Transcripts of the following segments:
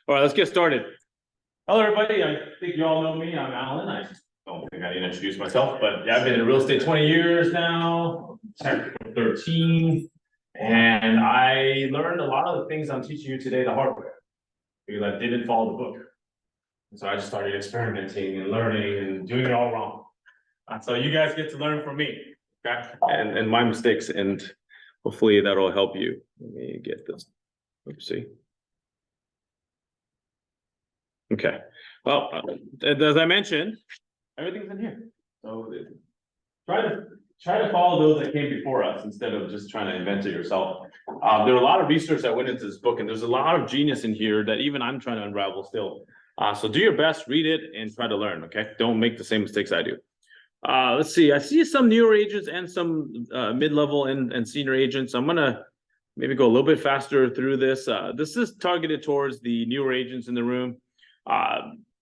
All right, let's get started. Hello, everybody. I think you all know me. I'm Alan. I don't think I need to introduce myself, but yeah, I've been in real estate 20 years now, 13, and I learned a lot of the things I'm teaching you today the hard way because I didn't follow the book. And so I just started experimenting and learning and doing it all wrong. So you guys get to learn from me, okay? And my mistakes, and hopefully that'll help you. Let me get this. Oopsie. Okay, well, as I mentioned, everything's in here. So try to follow those that came before us instead of just trying to invent it yourself. There are a lot of research that went into this book, and there's a lot of genius in here that even I'm trying to unravel still. So do your best, read it, and try to learn, okay? Don't make the same mistakes I do. Let's see, I see some newer agents and some mid-level and senior agents. I'm gonna maybe go a little bit faster through this. This is targeted towards the newer agents in the room.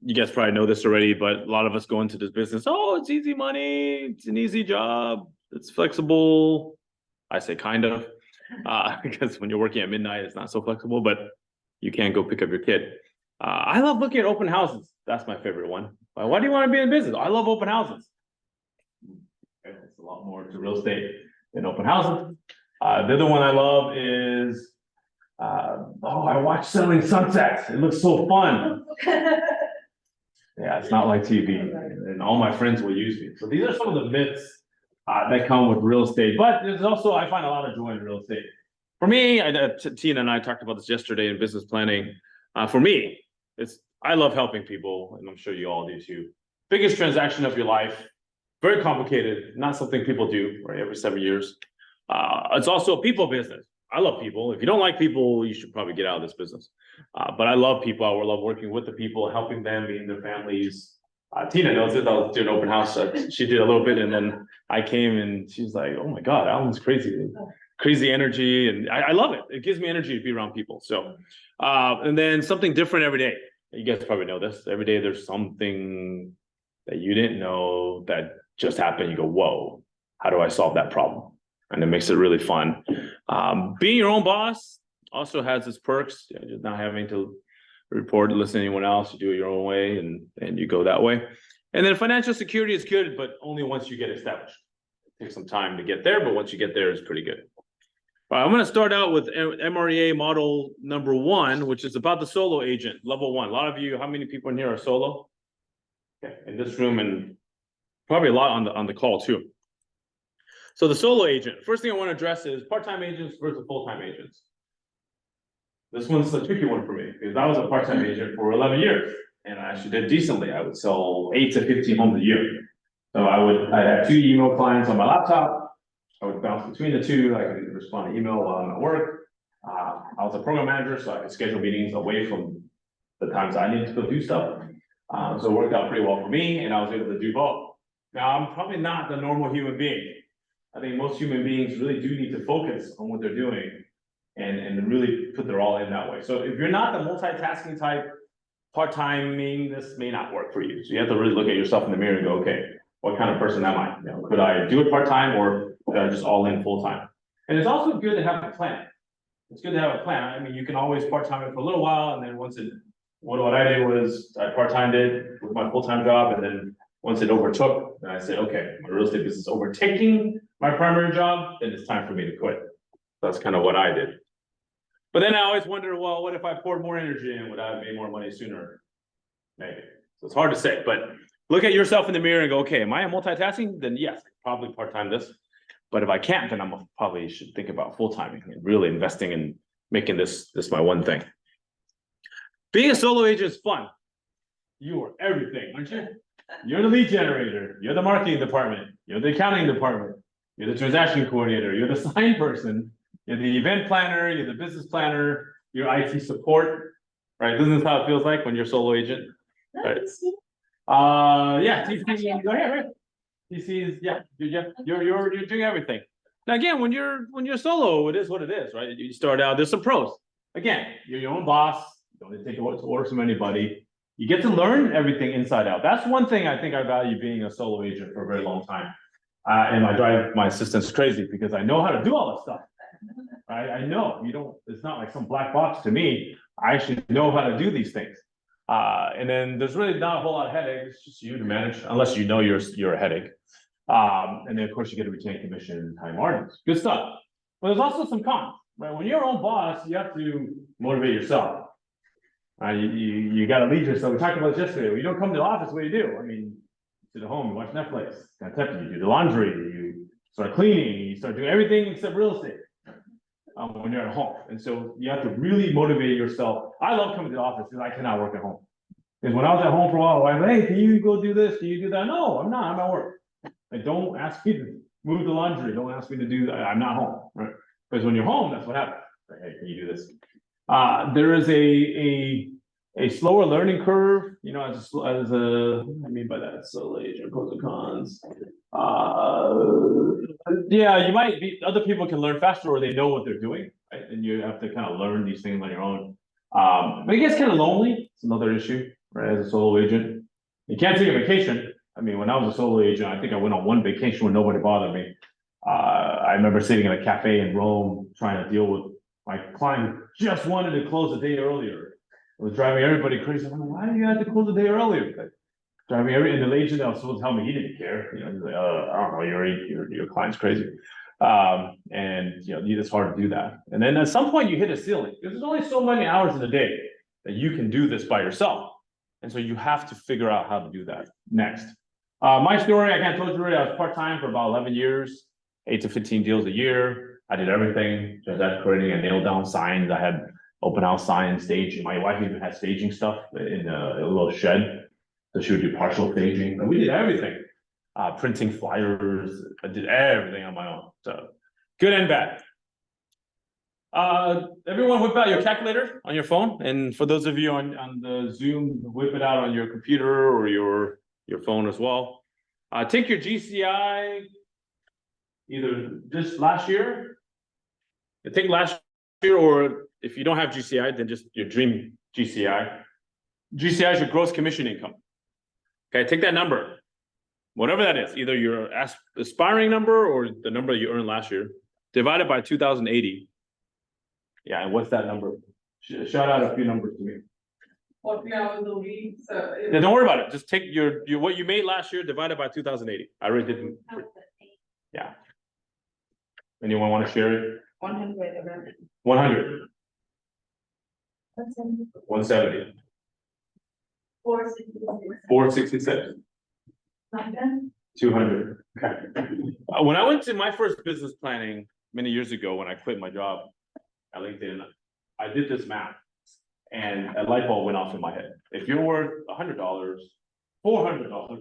You guys probably know this already, but a lot of us go into this business. Oh, it's easy money. It's an easy job. It's flexible. I say kind of, because when you're working at midnight, it's not so flexible, but you can go pick up your kid. I love looking at open houses. That's my favorite one. Why do you want to be in business? I love open houses. It's a lot more to real estate than open houses. The other one I love is I watch Selling Sunsets. It looks so fun. Yeah, it's not like TV, and all my friends will use me. So these are some of the myths that come with real estate. But there's also, I find a lot of joy in real estate. For me, Tina and I talked about this yesterday in business planning. For me, I love helping people, and I'm sure you all do too. Biggest transaction of your life, very complicated, not something people do right every 7 years. It's also a people business. I love people. If you don't like people, you should probably get out of this business. But I love people. I love working with the people, helping them, meeting their families. Tina knows it. I was doing an open house. She did a little bit, and then I came, and she's like, "Oh my God, Alan's crazy energy," and I love it. It gives me energy to be around people. So, and then something different every day. You guys probably know this. Every day there's something that you didn't know that just happened. You go, "Whoa, how do I solve that problem?" And it makes it really fun. Being your own boss also has its perks. Just not having to report, listen to anyone else. You do it your own way, and you go that way. And then financial security is good, but only once you get established. It takes some time to get there, but once you get there, it's pretty good. All right, I'm going to start out with MREA model number 1, which is about the solo agent, level 1. A lot of you, how many people in here are solo? Okay, in this room, and probably a lot on the call too. So the solo agent, first thing I want to address is part-time agents versus full-time agents. This one's a tricky one for me because I was a part-time agent for 11 years and I actually did decently. I would sell 8 to 15 homes a year. So I had 2 email clients on my laptop. I would bounce between the 2. I could respond to email while I'm at work. I was a program manager, so I could schedule meetings away from the times I needed to go do stuff. So it worked out pretty well for me, and I was able to do both. Now, I'm probably not the normal human being. I think most human beings really do need to focus on what they're doing and really put their all in that way. So if you're not the multitasking type, part-timing, this may not work for you. So you have to really look at yourself in the mirror and go, okay, what kind of person am I? Could I do it part-time or could I just all in full-time? And it's also good to have a plan. It's good to have a plan. I mean, you can always part-time it for a little while, and then what I did was I part-timed it with my full-time job, and then once it overtook, then I said, okay, my real estate business is overtaking my primary job, then it's time for me to quit. That's kind of what I did. But then I always wonder, well, what if I poured more energy in? Would I have made more money sooner? Maybe. So it's hard to say, but look at yourself in the mirror and go, okay, am I multitasking? Then yes, probably part-time this. But if I can't, then I probably should think about full-timing and really investing in making this my one thing. Being a solo agent is fun. You are everything, aren't you? You're the lead generator. You're the marketing department. You're the accounting department. You're the transaction coordinator. You're the sign person. You're the event planner. You're the business planner. You're IT support. Right? Isn't this how it feels like when you're a solo agent? Right. Yeah. TC, go ahead. Right? TC is you're doing everything. Now again, when you're solo, it is what it is, right? You start out. There's some pros. Again, you're your own boss. You don't need to take orders from anybody. You get to learn everything inside out. That's one thing I think I value being a solo agent for a very long time. And I drive my assistants crazy because I know how to do all this stuff. I know you don't, it's not like some black box to me. I actually know how to do these things. And then there's really not a whole lot of headache. It's just you to manage, unless you know you're a headache. And then of course you get a retained commission and high margins. Good stuff. But there's also some cons, right? When you're your own boss, you have to motivate yourself. You got to lead yourself. We talked about this yesterday. When you don't come to the office, what do you do? I mean, you sit at home, you watch Netflix. Kind of tempting. You do the laundry. You start cleaning. You start doing everything except real estate. When you're at home, and so you have to really motivate yourself. I love coming to the office because I cannot work at home. Because when I was at home for a while, I was like, hey, can you go do this? Can you do that? No, I'm not. I'm at work. Like, don't ask me to move the laundry. Don't ask me to do that. I'm not home, right? Because when you're home, that's what happens. Like, hey, can you do this? There is a slower learning curve, you know, as a, what do I mean by that? So agent pros and cons. Yeah, you might be, other people can learn faster or they know what they're doing, right? And you have to kind of learn these things on your own. But it gets kind of lonely. It's another issue, right? As a solo agent, you can't take a vacation. I mean, when I was a solo agent, I think I went on one vacation when nobody bothered me. I remember sitting in a cafe in Rome trying to deal with my client who just wanted to close a day earlier. It was driving everybody crazy. I'm like, why do you have to close a day earlier? Like, driving and the agent that was supposed to tell me he didn't care. You know, he's like, I don't know, your client's crazy. And you know, it's hard to do that. And then at some point you hit a ceiling because there's only so many hours in a day that you can do this by yourself. And so you have to figure out how to do that next. My story, I can't tell you already, I was part-time for about 11 years, 8 to 15 deals a year. I did everything, just that creating and nailed down signs. I had open house signs, staging. My wife even had staging stuff in a little shed. So she would do partial staging. And we did everything. Printing flyers. I did everything on my own. So good and bad. Everyone whip out your calculator on your phone. And for those of you on the Zoom, whip it out on your computer or your phone as well. Take your GCI either just last year. Take last year, or if you don't have GCI, then just your dream GCI. GCI is your gross commission income. Okay, take that number, whatever that is, either your aspiring number or the number you earned last year, divided by 2,080. Yeah, and what's that number? Shout out a few numbers to me. 40 hours a week. So Yeah, don't worry about it. Just take your what you made last year divided by 2,080. I already did. Yeah. Anyone want to share it? 100. 100. 170. 466. 200. Okay. When I went to my first business planning many years ago, when I quit my job at LinkedIn, I did this math, and a light bulb went off in my head. If you're worth $100, $400,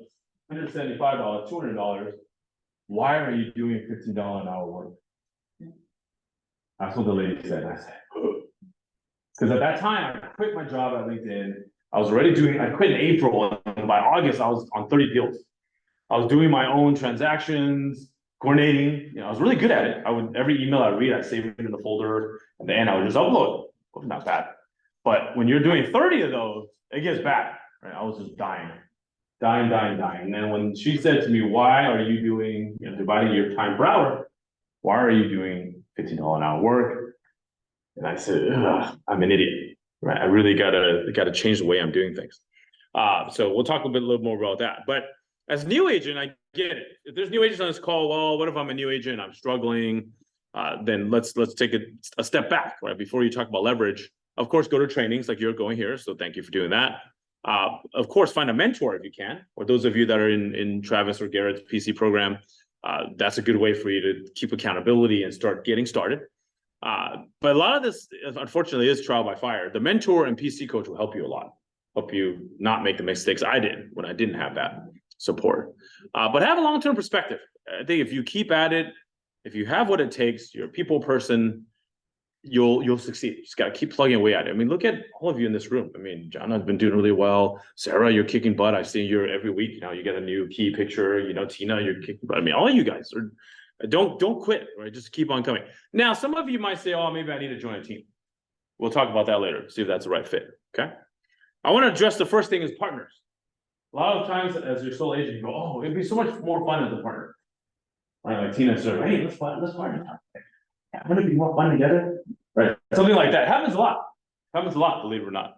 $175, $200, why are you doing $15 an hour work? That's what the lady said. I said, because at that time I quit my job at LinkedIn. I was already doing, I quit in April, and by August I was on 30 deals. I was doing my own transactions, coordinating, you know, I was really good at it. I would, every email I read, I save it in the folder, and then I would just upload it. It was not bad. But when you're doing 30 of those, it gets bad, right? I was just dying. And then when she said to me, why are you doing, you know, dividing your time per hour, why are you doing $15 an hour work? And I said, I'm an idiot, right? I really gotta change the way I'm doing things. So we'll talk a little more about that. But as a new agent, I get it. If there's new agents on this call, well, what if I'm a new agent, I'm struggling? Then let's take a step back, right? Before you talk about leverage, of course, go to trainings like you're going here. So thank you for doing that. Of course, find a mentor if you can, or those of you that are in Travis or Garrett's PC program, that's a good way for you to keep accountability and start getting started. But a lot of this, unfortunately, is trial by fire. The mentor and PC coach will help you a lot, help you not make the mistakes I did when I didn't have that support. But have a long-term perspective. I think if you keep at it, if you have what it takes, you're a people person, you'll succeed. You just got to keep plugging away at it. I mean, look at all of you in this room. I mean, John has been doing really well. Sarah, you're kicking butt. I've seen you every week. Now you get a new key picture. You know, Tina, you're kicking butt. I mean, all you guys are. Don't quit, right? Just keep on coming. Now, some of you might say, oh, maybe I need to join a team. We'll talk about that later, see if that's the right fit, okay? I want to address the first thing is partners. A lot of times as your sole agent, you go, oh, it'd be so much more fun as a partner. Right, like Tina said, hey, let's partner. Wouldn't it be more fun together? Right, something like that happens a lot. Happens a lot, believe it or not.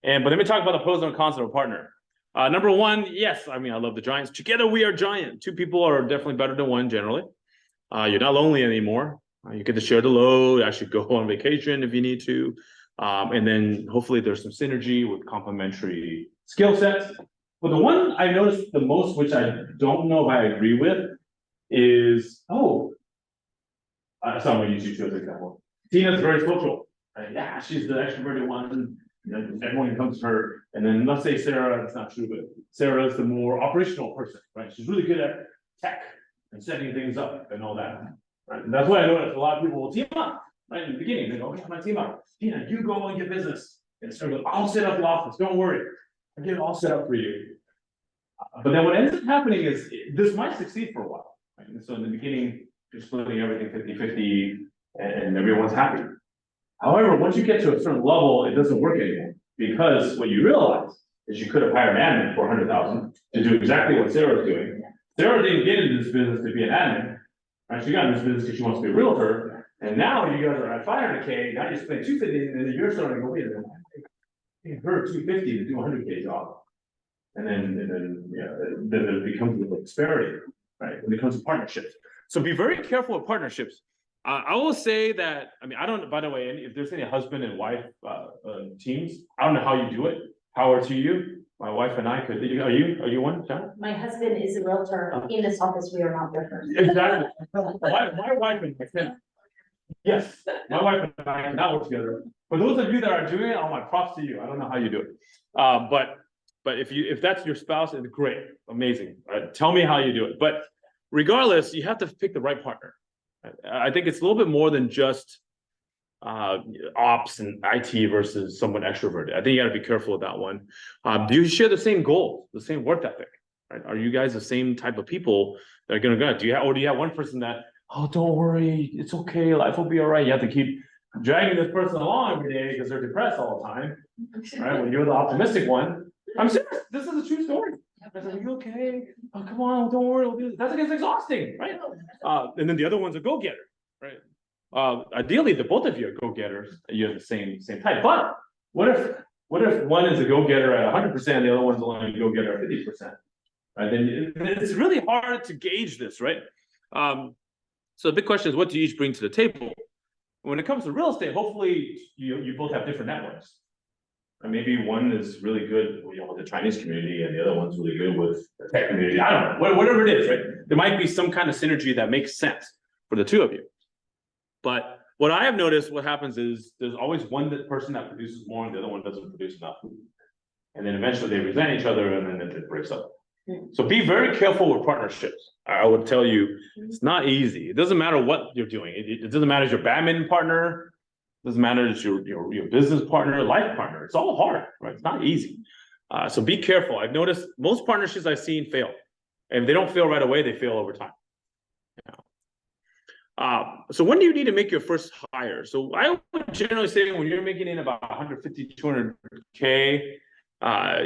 But let me talk about the pros and cons of a partner. Number one, yes, I mean, I love the Giants. Together we are giant. Two people are definitely better than one generally. You're not lonely anymore. You get to share the load, actually go on vacation if you need to. And then hopefully there's some synergy with complementary skill sets. But the one I noticed the most, which I don't know if I agree with, is, so I'm going to use you two as an example. Tina's very social. Right? Yeah, she's the extroverted one. You know, everyone comes to her. And then let's say Sarah, it's not true, but Sarah is the more operational person, right? She's really good at tech and setting things up and all that. Right? And that's why I noticed a lot of people will team up, right? In the beginning, they go, okay, my team up. Tina, you go and get business. And so I'll set up the office, don't worry. I'll get it all set up for you. But then what ends up happening is this might succeed for a while. Right? And so in the beginning, you're splitting everything 50-50 and everyone's happy. However, once you get to a certain level, it doesn't work anymore because what you realize is you could have hired an admin for 100,000 to do exactly what Sarah's doing. Sarah didn't get into this business to be an admin. Right? She got in this business because she wants to be a realtor. And now you guys are at 500K. Now you're spending 250, and then you're starting to go, wait a minute, paying her 250 to do a 100K job. And then it becomes a disparity, right? When it comes to partnerships. So be very careful with partnerships. I will say that, I mean, I don't, by the way, if there's any husband and wife teams, I don't know how you do it. Power to you. My wife and I could, are you one, John? My husband is a realtor. In this office, we are not different. Exactly. My wife and my yes, my wife and I cannot work together. For those of you that are doing it, all my props to you. I don't know how you do it. But if that's your spouse, it's great, amazing. Tell me how you do it. But regardless, you have to pick the right partner. I think it's a little bit more than just ops and IT versus someone extroverted. I think you got to be careful with that one. Do you share the same goals, the same work ethic? Right? Are you guys the same type of people that are going to go? Do you have one person that, oh, don't worry, it's okay, life will be all right. You have to keep dragging this person along every day because they're depressed all the time, right? When you're the optimistic one, I'm serious. This is a true story. I said, are you okay? Oh, come on, don't worry. We'll do this. That's exhausting, right? And then the other one's a go-getter, right? Ideally, the both of you are go-getters. You have the same type. But what if one is a go-getter at 100%, the other one's only a go-getter at 50%? Right? Then it's really hard to gauge this, right? So the big question is, what do you each bring to the table? When it comes to real estate, hopefully you both have different networks. And maybe one is really good, with the Chinese community, and the other one's really good with the tech community. I don't know, whatever it is, right? There might be some kind of synergy that makes sense for the two of you. But what I have noticed, what happens is there's always one person that produces more, and the other one doesn't produce enough. And then eventually they resent each other, and then it breaks up. So be very careful with partnerships. I would tell you, it's not easy. It doesn't matter what you're doing. It doesn't matter if you're badminton partner. Doesn't matter if it's your business partner, life partner. It's all hard, right? It's not easy. So be careful. I've noticed most partnerships I've seen fail. And if they don't fail right away, they fail over time. So when do you need to make your first hire? So I would generally say when you're making in about 150, 200K,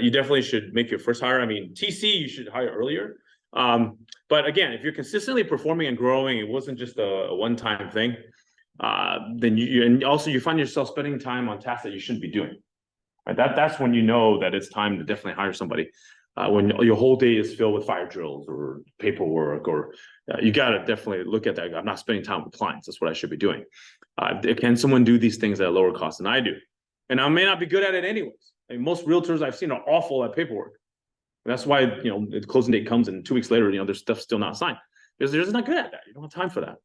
you definitely should make your first hire. I mean, TC, you should hire earlier. But again, if you're consistently performing and growing, it wasn't just a one-time thing. Then you find yourself spending time on tasks that you shouldn't be doing. Right? That's when you know that it's time to definitely hire somebody. When your whole day is filled with fire drills or paperwork, or you got to definitely look at that. I'm not spending time with clients. That's what I should be doing. Can someone do these things at a lower cost than I do? And I may not be good at it anyways. I mean, most realtors I've seen are awful at paperwork. And that's why the closing date comes and 2 weeks later, their stuff's still not signed. They're just not good at that. You don't have time for that.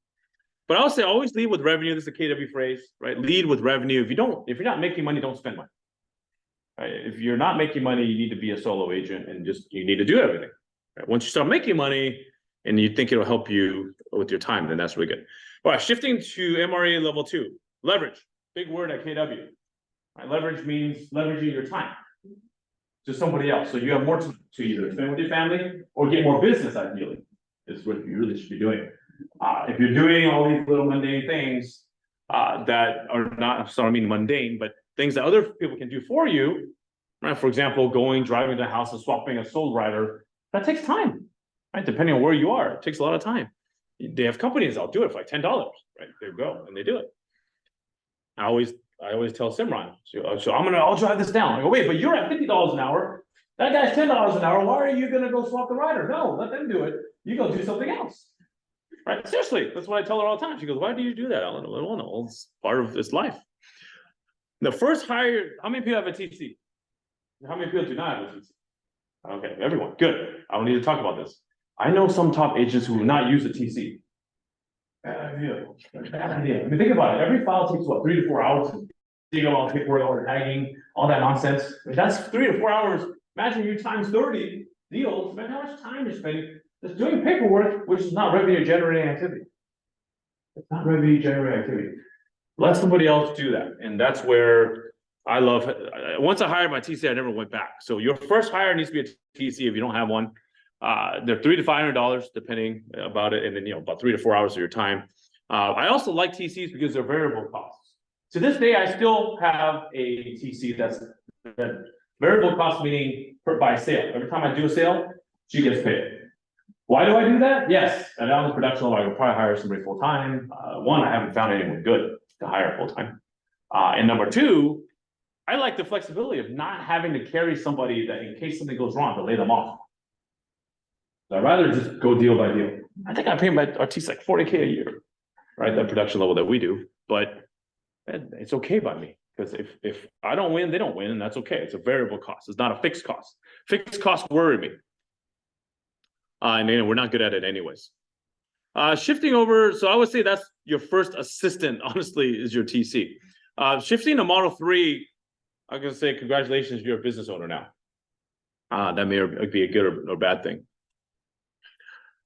But I would say always lead with revenue. This is a KW phrase, right? Lead with revenue. If you're not making money, don't spend money. Right? If you're not making money, you need to be a solo agent and you need to do everything. Right? Once you start making money and you think it'll help you with your time, then that's really good. All right, shifting to MRA level 2, leverage, big word at KW. Right? Leverage means leveraging your time to somebody else. So you have more time to either spend with your family or get more business, ideally, is what you really should be doing. If you're doing all these little mundane things that are not, sorry, I mean mundane, but things that other people can do for you, right? For example, driving to the house and swapping a soul rider, that takes time, right? Depending on where you are, it takes a lot of time. They have companies that'll do it for like $10, right? They go and they do it. I always tell Simran, so I'll drive this down. I go, wait, but you're at $50 an hour. That guy's $10 an hour. Why are you gonna go swap the rider? No, let them do it. You go do something else. Right? Seriously, that's what I tell her all the time. She goes, why do you do that, Alan? I don't know. It's part of this life. The first hire, how many people have a TC? How many people do not have a TC? Okay, everyone. Good. I don't need to talk about this. I know some top agents who will not use a TC. Bad idea. Bad idea. I mean, think about it. Every file takes what, 3 to 4 hours to dig all the paperwork, all the tagging, all that nonsense. I mean, that's 3 to 4 hours. Imagine you times 30 deals. Imagine how much time you're spending just doing paperwork, which is not revenue generating activity. It's not revenue generating activity. Let somebody else do that. And that's where I love, once I hired my TC, I never went back. So your first hire needs to be a TC if you don't have one. They're $300 to $500 depending about it. And then, about 3 to 4 hours of your time. I also like TCs because they're variable costs. To this day, I still have a TC that's variable cost, meaning by sale. Every time I do a sale, she gets paid. Why do I do that? Yes, at Allen's production level, I could probably hire somebody full time. One, I haven't found anyone good to hire full time. And number two, I like the flexibility of not having to carry somebody that in case something goes wrong, to lay them off. So I'd rather just go deal by deal. I think I pay my artists like $40K a year, right? That production level that we do, but it's okay by me. Because if I don't win, they don't win, and that's okay. It's a variable cost. It's not a fixed cost. Fixed costs worry me. And we're not good at it anyways. Shifting over, so I would say that's your first assistant, honestly, is your TC. Shifting to Model 3, I'm going to say congratulations, you're a business owner now. That may be a good or bad thing.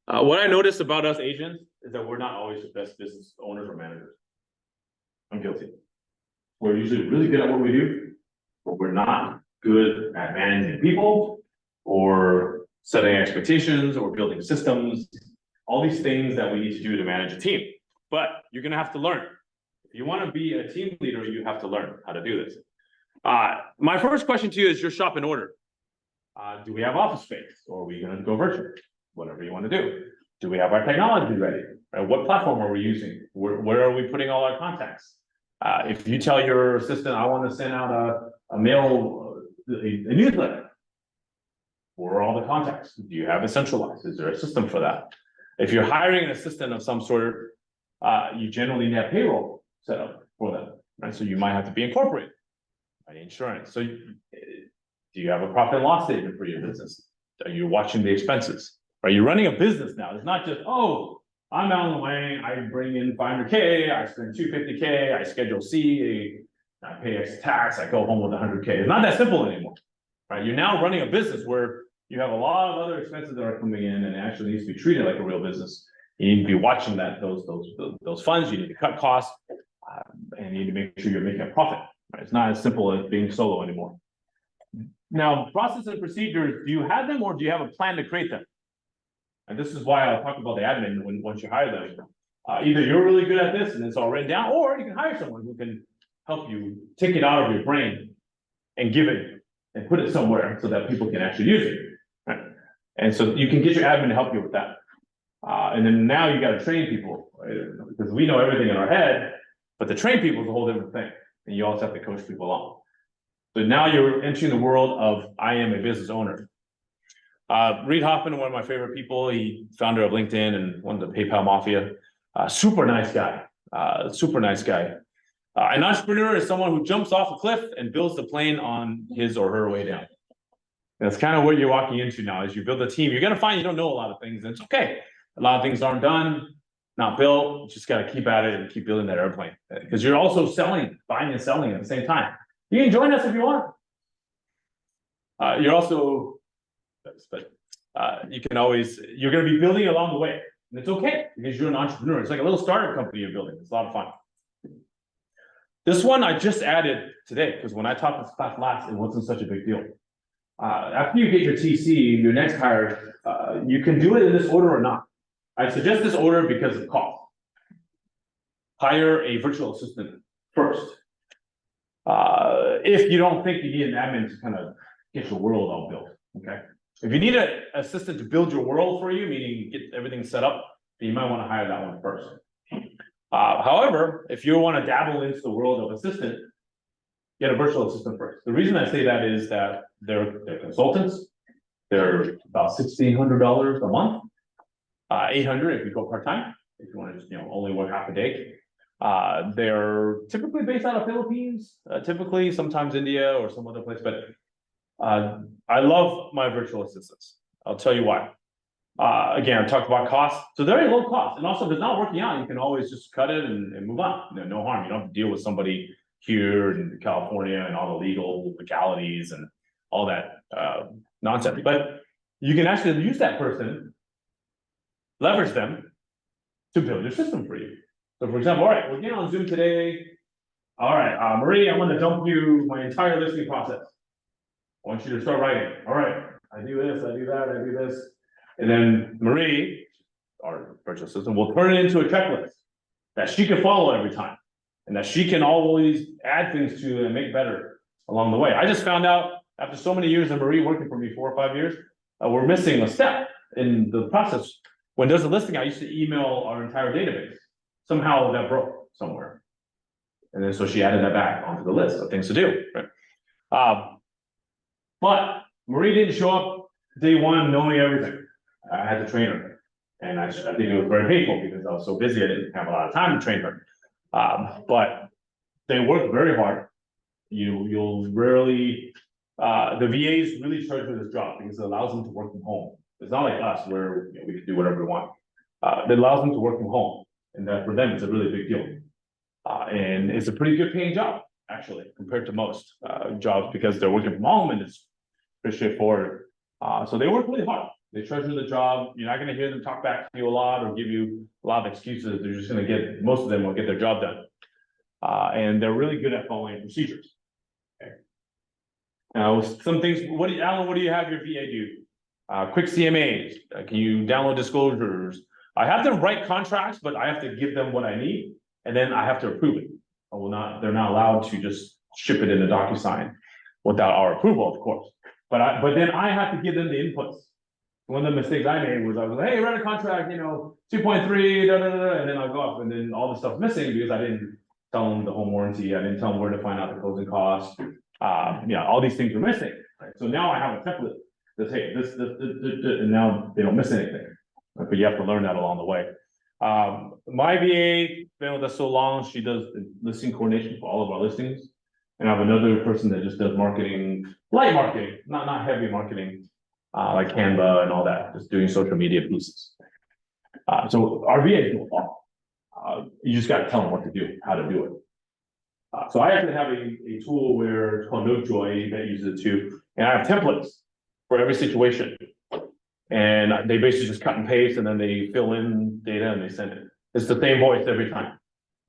What I noticed about us agents is that we're not always the best business owners or managers. I'm guilty. We're usually really good at what we do, but we're not good at managing people or setting expectations or building systems, all these things that we need to do to manage a team. But you're going to have to learn. If you want to be a team leader, you have to learn how to do this. My first question to you is your shop in order. Do we have office space, or are we going to go virtual? Whatever you want to do. Do we have our technology ready? What platform are we using? Where are we putting all our contacts? If you tell your assistant, I want to send out a mail, a newsletter, where are all the contacts? Do you have it centralized? Is there a system for that? If you're hiring an assistant of some sort, you generally need a payroll set up for them, right? So you might have to be incorporated, right? Insurance. So do you have a profit and loss statement for your business? Are you watching the expenses? Are you running a business now? It's not just, oh, I'm Alan Wang, I bring in 500K, I spend 250K, I schedule C, I pay X tax, I go home with 100K. It's not that simple anymore, right? You're now running a business where you have a lot of other expenses that are coming in, and it actually needs to be treated like a real business. You need to be watching those funds. You need to cut costs, and you need to make sure you're making a profit. Right? It's not as simple as being solo anymore. Now, process and procedures, do you have them, or do you have a plan to create them? And this is why I'll talk about the admin once you hire them. Either you're really good at this and it's all written down, or you can hire someone who can help you take it out of your brain and give it and put it somewhere so that people can actually use it. Right? And so you can get your admin to help you with that. And then now you got to train people, right? Because we know everything in our head, but to train people is a whole different thing. And you also have to coach people along. So now you're entering the world of I am a business owner. Reid Hoffman, one of my favorite people, he founder of LinkedIn and one of the PayPal mafia, super nice guy, super nice guy. An entrepreneur is someone who jumps off a cliff and builds the plane on his or her way down. That's kind of what you're walking into now. As you build a team, you're going to find you don't know a lot of things, and it's okay. A lot of things aren't done, not built. You just got to keep at it and keep building that airplane, because you're also selling, buying and selling at the same time. You can join us if you want. You're also, but you can always, you're going to be building along the way, and it's okay because you're an entrepreneur. It's like a little startup company you're building. It's a lot of fun. This one I just added today because when I taught this class last, it wasn't such a big deal. After you get your TC, your next hire, you can do it in this order or not. I suggest this order because of cost. Hire a virtual assistant first. If you don't think you need an admin to kind of get your world all built, okay? If you need an assistant to build your world for you, meaning get everything set up, then you might want to hire that one first. However, if you want to dabble into the world of assistant, get a virtual assistant first. The reason I say that is that they're consultants. They're about $1,600 a month, 800 if you go part-time, if you want to just, only work half a day. They're typically based out of Philippines, typically sometimes India or some other place, but I love my virtual assistants. I'll tell you why. Again, I talked about cost, so very low cost, and also if it's not working out, you can always just cut it and move on. No harm. You don't have to deal with somebody here in California and all the legal legalities and all that nonsense. But you can actually use that person, leverage them to build your system for you. So for example, all right, we're getting on Zoom today. All right, Marie, I'm gonna dump you my entire listing process. I want you to start writing. All right, I do this, I do that, I do this. And then Marie, our virtual assistant, will turn it into a checklist that she can follow every time. And that she can always add things to and make better along the way. I just found out after so many years of Marie working for me, 4 or 5 years, we're missing a step in the process. When there's a listing, I used to email our entire database. Somehow that broke somewhere. And then so she added that back onto the list of things to do, right? But Marie didn't show up day one knowing everything. I had to train her. And I think it was very painful because I was so busy, I didn't have a lot of time to train her. But they work very hard. You'll rarely, the VAs really charge for this job because it allows them to work from home. It's not like us where we can do whatever we want. It allows them to work from home, and that for them it's a really big deal. And it's a pretty good paying job actually compared to most jobs because they're working from home and it's pretty straightforward. So they work really hard. They treasure the job. You're not going to hear them talk back to you a lot or give you a lot of excuses. They're just going to most of them will get their job done. And they're really good at following procedures. Okay. Now, some things, Alan, what do you have your VA do? Quick CMAs. Can you download disclosures? I have them write contracts, but I have to give them what I need, and then I have to approve it. They're not allowed to just ship it in a DocuSign without our approval, of course. But then I have to give them the inputs. One of the mistakes I made was I was like, hey, write a contract, 2.3, and then I go up, and then all the stuff's missing because I didn't tell them the home warranty, I didn't tell them where to find out the closing costs. All these things are missing, right? So now I have a template that say this, and now they don't miss anything. Right? But you have to learn that along the way. My VA been with us so long, she does listing coordination for all of our listings. And I have another person that just does marketing, light marketing, not heavy marketing. Like Canva and all that, just doing social media pieces. So our VA do all. You just got to tell them what to do, how to do it. So I actually have a tool where it's called NoteJoy that uses it too, and I have templates for every situation. And they basically just cut and paste, and then they fill in data and they send it. It's the same voice every time.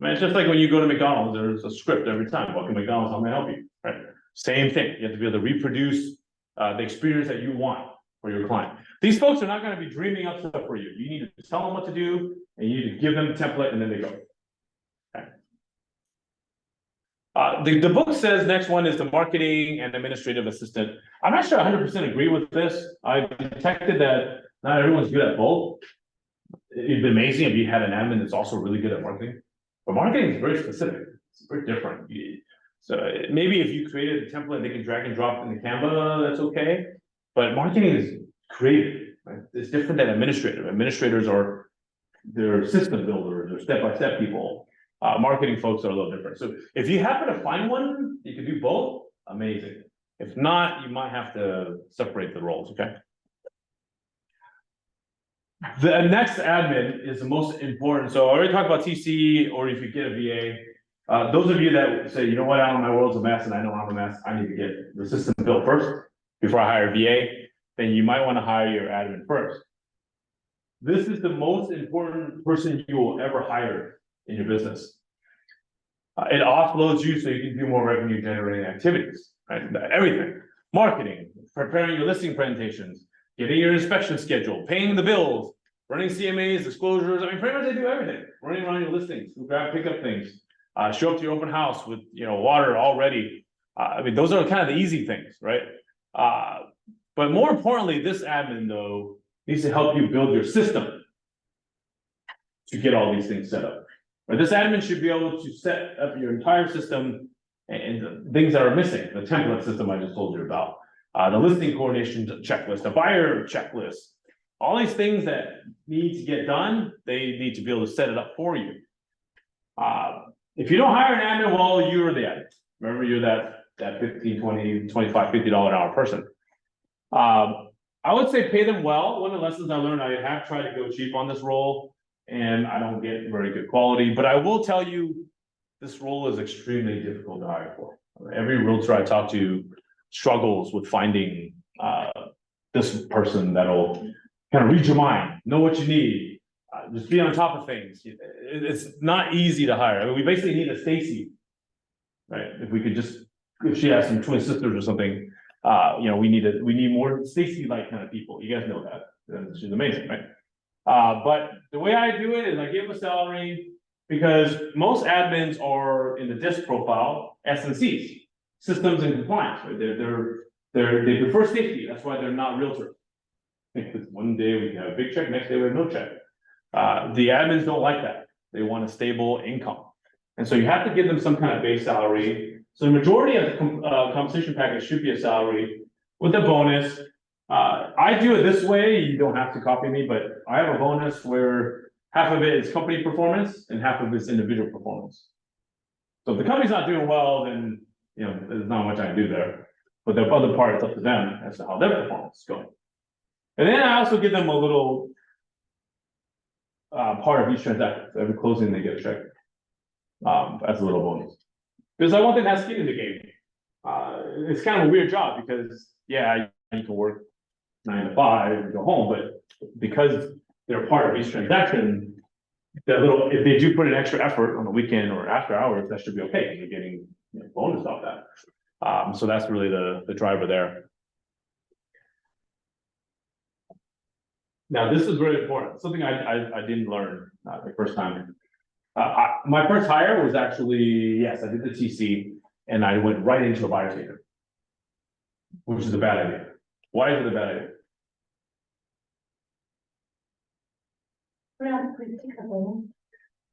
I mean, it's just like when you go to McDonald's, there's a script every time. Welcome to McDonald's, how may I help you? Right? Same thing. You have to be able to reproduce the experience that you want for your client. These folks are not going to be dreaming up stuff for you. You need to tell them what to do, and you need to give them the template, and then they go. Okay. The book says next one is the marketing and administrative assistant. I'm not sure 100% agree with this. I detected that not everyone's good at both. It'd be amazing if you had an admin that's also really good at marketing. But marketing is very specific. It's very different. So maybe if you created a template, they can drag and drop in the Canva, that's okay. But marketing is creative, right? It's different than administrative. Administrators they're system builders or step-by-step people. Marketing folks are a little different. So if you happen to find one, you can do both, amazing. If not, you might have to separate the roles, okay? The next admin is the most important. So I already talked about TC, or if you get a VA, those of you that say, you know what, Alan, my world's a mess and I know I'm a mess, I need to get the system built first before I hire a VA, then you might want to hire your admin first. This is the most important person you will ever hire in your business. It offloads you so you can do more revenue generating activities, right? Everything, marketing, preparing your listing presentations, getting your inspection schedule, paying the bills, running CMAs, disclosures. I mean, pretty much they do everything. Running around your listings, grab, pick up things, show up to your open house with, water all ready. I mean, those are kind of the easy things, right? But more importantly, this admin though needs to help you build your system. to get all these things set up. But this admin should be able to set up your entire system and the things that are missing, the template system I just told you about, the listing coordination checklist, the buyer checklist, all these things that need to get done, they need to be able to set it up for you. If you don't hire an admin, well, you're the admin. Remember, you're that $15, $20, $25, $50 an hour person. I would say pay them well. One of the lessons I learned, I have tried to go cheap on this role and I don't get very good quality, but I will tell you, this role is extremely difficult to hire for. Every realtor I talk to struggles with finding this person that'll kind of read your mind, know what you need, just be on top of things. It's not easy to hire. I mean, we basically need a Stacy, right? If we could just, if she has some twin sisters or something, we need more Stacy-like kind of people. You guys know that. She's amazing, right? But the way I do it is I give them a salary because most admins are in the DISC profile, S&Cs, systems and compliance, right? They prefer safety. That's why they're not realtors. Because one day we have a big check, next day we have no check. The admins don't like that. They want a stable income. And so you have to give them some kind of base salary. So the majority of the compensation package should be a salary with a bonus. I do it this way. You don't have to copy me, but I have a bonus where half of it is company performance and half of it is individual performance. So if the company's not doing well, then there's not much I can do there. But the other part, it's up to them as to how their performance is going. And then I also give them a little part of each transaction. So every closing, they get a check as a little bonus. Because I want them to have skin in the game. It's kind of a weird job because, yeah, you can work 9 to 5 and go home, but because they're part of each transaction, if they do put an extra effort on the weekend or after hours, that should be okay because you're getting bonus off that. So that's really the driver there. Now, this is very important. Something I didn't learn the first time. My first hire was actually, yes, I did the TC and I went right into a buyer's agent, which is a bad idea. Why is it a bad idea?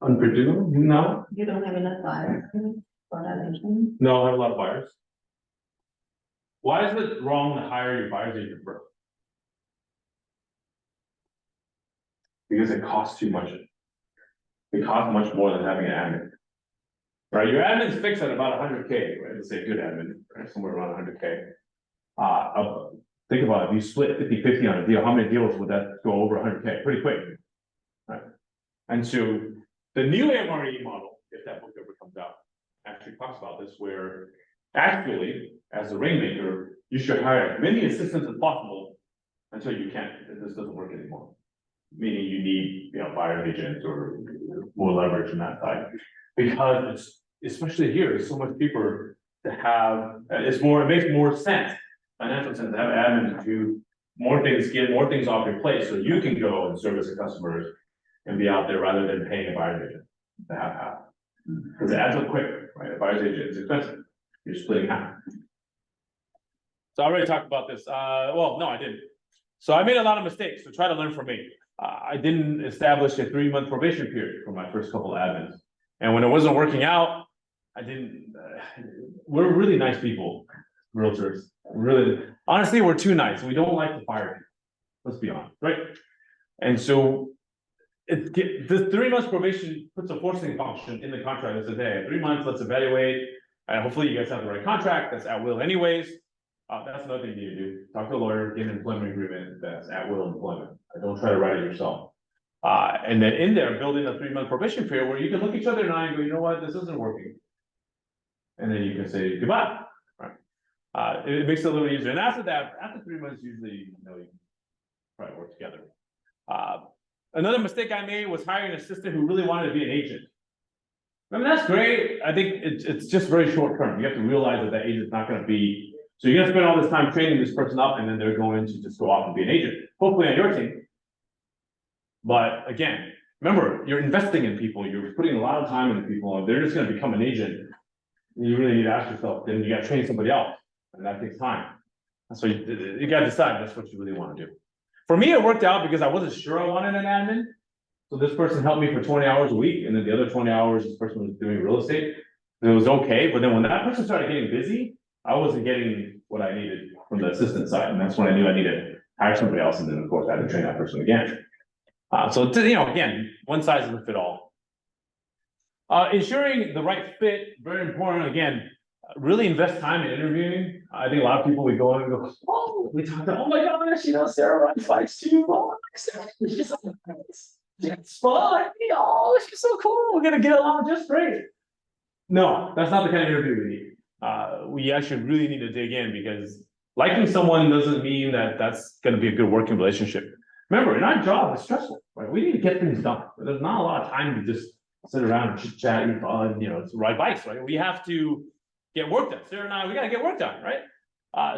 Unpredictable? No. You don't have enough buyers for that agent. No, I have a lot of buyers. Why is it wrong to hire your buyer's agent first? Because it costs too much. It costs much more than having an admin. Right, your admin's fixed at about 100K, right? Let's say good admin, right? Somewhere around 100K. Think about it, if you split 50-50 on a deal, how many deals would that go over 100K? Pretty quick, right? And so the new MRE model, if that book ever comes out, actually talks about this, where actually, as a rainmaker, you should hire as many assistants as possible until you can't. This doesn't work anymore. Meaning you need, buyer agents or more leverage on that side, because it's, especially here, there's so much cheaper to have. It makes more sense, financial sense, to have admins do more things, get more things off your plate, so you can go and service the customers and be out there rather than paying a buyer's agent to have half. Because it adds up quick, right? A buyer's agent is expensive. You're splitting half. So I already talked about this. Well, no, I didn't. So I made a lot of mistakes, so try to learn from me. I didn't establish a 3-month probation period for my first couple of admins. And when it wasn't working out, I didn't, we're really nice people, realtors. Really, honestly, we're too nice. We don't like to fire people. Let's be honest, right? And so the 3 months probation puts a forcing function in the contract that says, hey, 3 months, let's evaluate. And hopefully you guys have the right contract. That's at will anyways. That's another thing you need to do. Talk to a lawyer, get an employment agreement that's at will employment. Don't try to write it yourself. And then in there, build in a 3-month probation period where you can look each other in the eye and go, you know what, this isn't working. And then you can say goodbye. Right? It makes it a little easier. And after that, after 3 months, usually you can probably work together. Another mistake I made was hiring an assistant who really wanted to be an agent. I mean, that's great. I think it's just very short term. You have to realize that agent's not going to be. So you're gonna spend all this time training this person up, and then they're going to just go off and be an agent, hopefully on your team. But again, remember, you're investing in people, you're putting a lot of time into people, and they're just gonna become an agent. You really need to ask yourself, then you gotta train somebody else, and that takes time. And so you gotta decide that's what you really wanna do. For me, it worked out because I wasn't sure I wanted an admin. So this person helped me for 20 hours a week, and then the other 20 hours, this person was doing real estate. And it was okay, but then when that person started getting busy, I wasn't getting what I needed from the assistant side, and that's when I knew I needed to hire somebody else, and then of course I had to train that person again. So again, one size doesn't fit all. Ensuring the right fit, very important. Again, really invest time in interviewing. I think a lot of people, we go in and go, oh, we talk to, oh my gosh, Sarah rides bikes too. Oh, Sarah, she's so nice. She's fun. Oh, she's so cool. We're gonna get along just great. No, that's not the kind of interview we need. We actually really need to dig in, because liking someone doesn't mean that that's gonna be a good working relationship. Remember, in our job, it's stressful, right? We need to get things done. There's not a lot of time to just sit around and chit chat and fun, to ride bikes, right? We have to get work done. Sarah and I, we gotta get work done, right?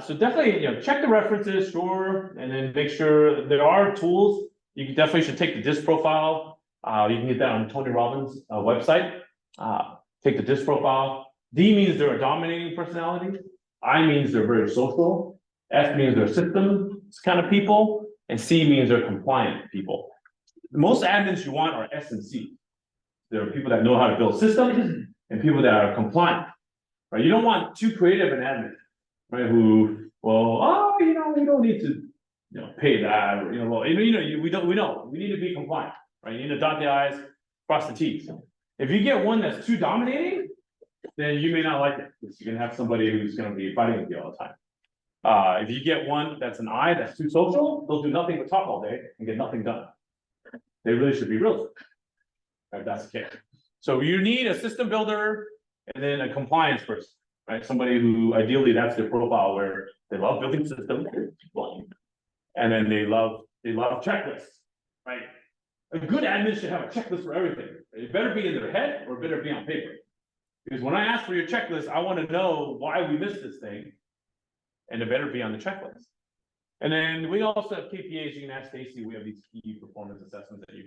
So definitely, check the references, sure, and then make sure there are tools. You definitely should take the DISC profile. You can get that on Tony Robbins' website. Take the DISC profile. D means they're a dominating personality. I means they're very social. F means they're systems kind of people. And C means they're compliant people. Most admins you want are S and C. There are people that know how to build systems and people that are compliant, right? You don't want too creative an admin, right? Who, well, we don't need to, pay that, or, we need to be compliant, right? You need to dot the I's, cross the T's. If you get one that's too dominating, then you may not like it, because you're gonna have somebody who's gonna be fighting with you all the time. If you get one that's an I that's too social, they'll do nothing but talk all day and get nothing done. They really should be real. If that's the case. So you need a system builder and then a compliance person, right? Somebody who ideally that's their profile, where they love building systems, and then they love checklists, right? A good admin should have a checklist for everything. It better be in their head or it better be on paper. Because when I ask for your checklist, I want to know why we missed this thing. And it better be on the checklist. And then we also have KPIs. You can ask Stacy. We have these key performance assessments that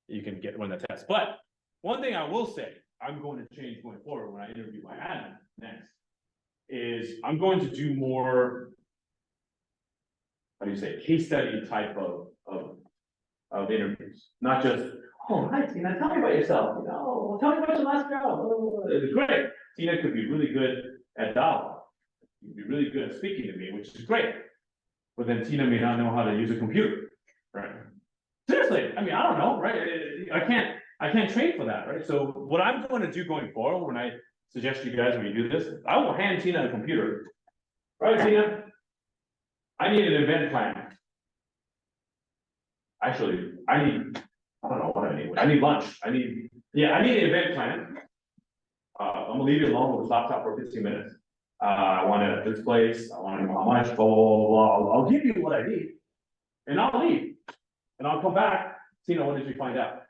you can get when the test. But one thing I will say, I'm going to change going forward when I interview my admin next, is I'm going to do more, case study type of interviews. Not just, oh, hi Tina, tell me about yourself. Tell me about your last job. It's great. Tina could be really good at dialogue. You'd be really good at speaking to me, which is great. But then Tina may not know how to use a computer, right? Seriously, I don't know, right? I can't train for that, right? So what I'm going to do going forward, when I suggest to you guys when you do this, I will hand Tina a computer. Right, Tina? I need an event plan. Actually, I don't know what I need. I need lunch. I need an event plan. I'm gonna leave you alone with this laptop for 15 minutes. I want it at this place. I want to know how much, blah, blah, blah. I'll give you what I need, and I'll leave, and I'll come back. Tina, what did you find out?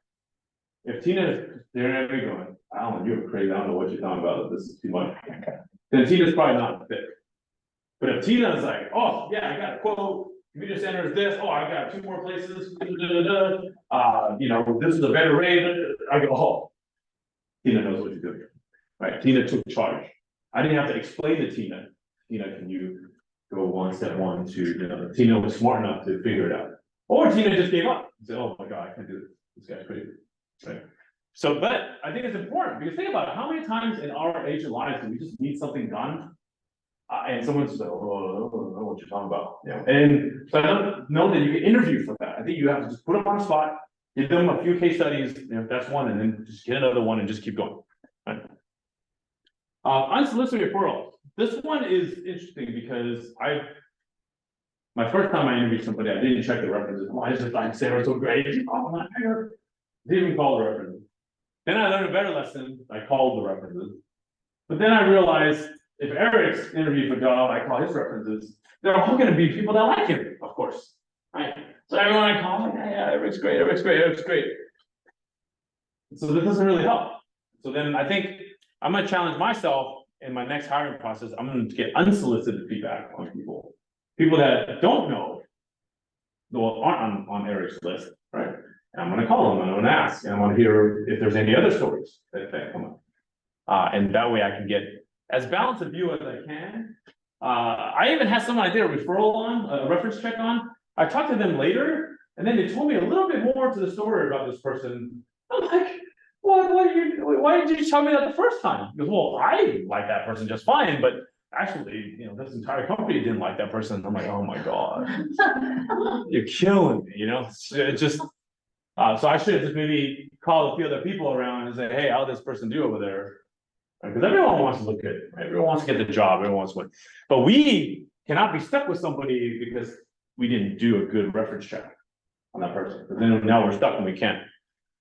If Tina is staring at me going, I don't know, you're crazy. I don't know what you're talking about. This is too much. Then Tina's probably not fit. But if Tina is like, oh yeah, I got a quote. Community center is this. Oh, I got 2 more places. This is a better rate. I go, oh, Tina knows what she's doing, right? Tina took charge. I didn't have to explain to Tina. Tina, can you go step 1, 2? Tina was smart enough to figure it out. Or Tina just gave up and said, oh my God, I can't do this. This guy's crazy, right? So, but I think it's important, because think about it. How many times in our age of lives do we just need something done? And someone's like, oh, I don't know what you're talking about. And so I don't know that you can interview for that. I think you have to just put them on the spot, give them a few case studies, that's one, and then just get another one and just keep going. Right? Unsolicited referrals. This one is interesting because my first time I interviewed somebody, I didn't check the references. Oh, I just thought Sarah's so great. Oh, my God. Didn't even call the references. Then I learned a better lesson. I called the references. But then I realized, if Eric's interviewed for a job, I call his references, they're all going to be people that like him, of course. Right? So everyone I call, yeah, Eric's great. So this doesn't really help. So then I think I'm going to challenge myself in my next hiring process. I'm going to get unsolicited feedback on people that don't know, aren't on Eric's list, right? And I'm going to call them, and I'm going to ask, and I want to hear if there's any other stories that come up. And that way I can get as balanced a view as I can. I even had someone I did a referral on, a reference check on. I talked to them later, And then they told me a little bit more to the story about this person. I'm like, why did you tell me that the first time? He goes, well, I like that person just fine, but actually, this entire company didn't like that person. I'm like, oh my God, you're killing me, It's just, so I should have just maybe call a few other people around and say, hey, how'd this person do over there? Because everyone wants to look good, right? Everyone wants to get the job, everyone wants to win. But we cannot be stuck with somebody because we didn't do a good reference check on that person. But then now we're stuck and we can't,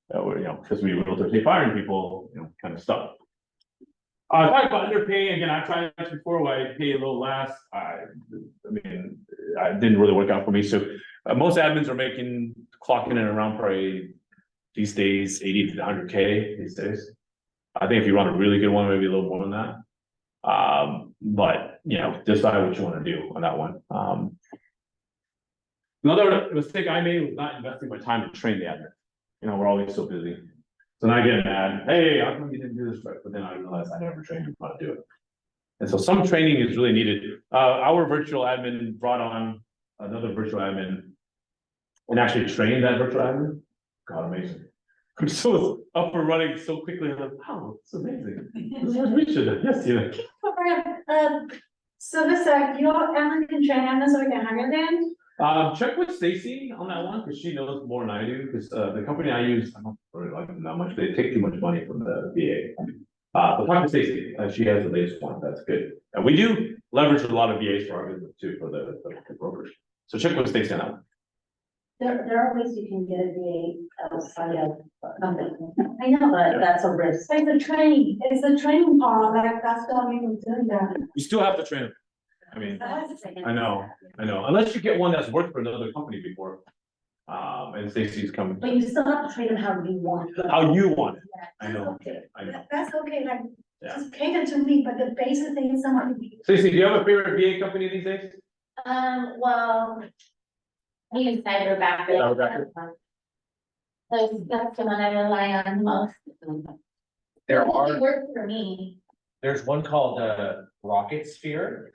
because we realtors hate firing people, kind of stuck. Talk about underpaying again. I've tried this before. Where I pay a little less. I mean, it didn't really work out for me. So most admins are clocking in around probably these days 80 to 100K these days. I think if you run a really good one, maybe a little more than that. But decide what you want to do on that one. Another mistake I made was not investing my time to train the admin. We're always so busy. So now I get mad, hey, how come you didn't do this right? But then I realized I never trained you how to do it. And so some training is really needed. Our virtual admin brought on another virtual admin and actually trained that virtual admin. God, amazing. So up and running so quickly. I'm like, wow, it's amazing. This is what we should have. Yes, So this, your admin can train admin so we can hire them? Check with Stacy on that one, because she knows more than I do, because the company I use, I don't really like them that much, they take too much money from the VA. But talk to Stacy, she has the latest one, that's good. And we do leverage a lot of VAs for our business too, for the brokers. So check with Stacy on that one. There are ways you can get a VA outside of a company. I know, but that's a risk. It's the training part, that's the only thing doing that. You still have to train them. I mean, I know, unless you get one that's worked for another company before. And Stacy's coming. But you still have to train them how you want. How you want it. Yeah, I know. Okay. I know. That's okay, Yeah. just cater to me, but the basic thing is someone to be. Stacy, do you have a favorite VA company these days? Well, I use Cyberbacker. Cyberbacker. So that's the one I rely on most. There It are, works for me. there's one called Rocket Sphere.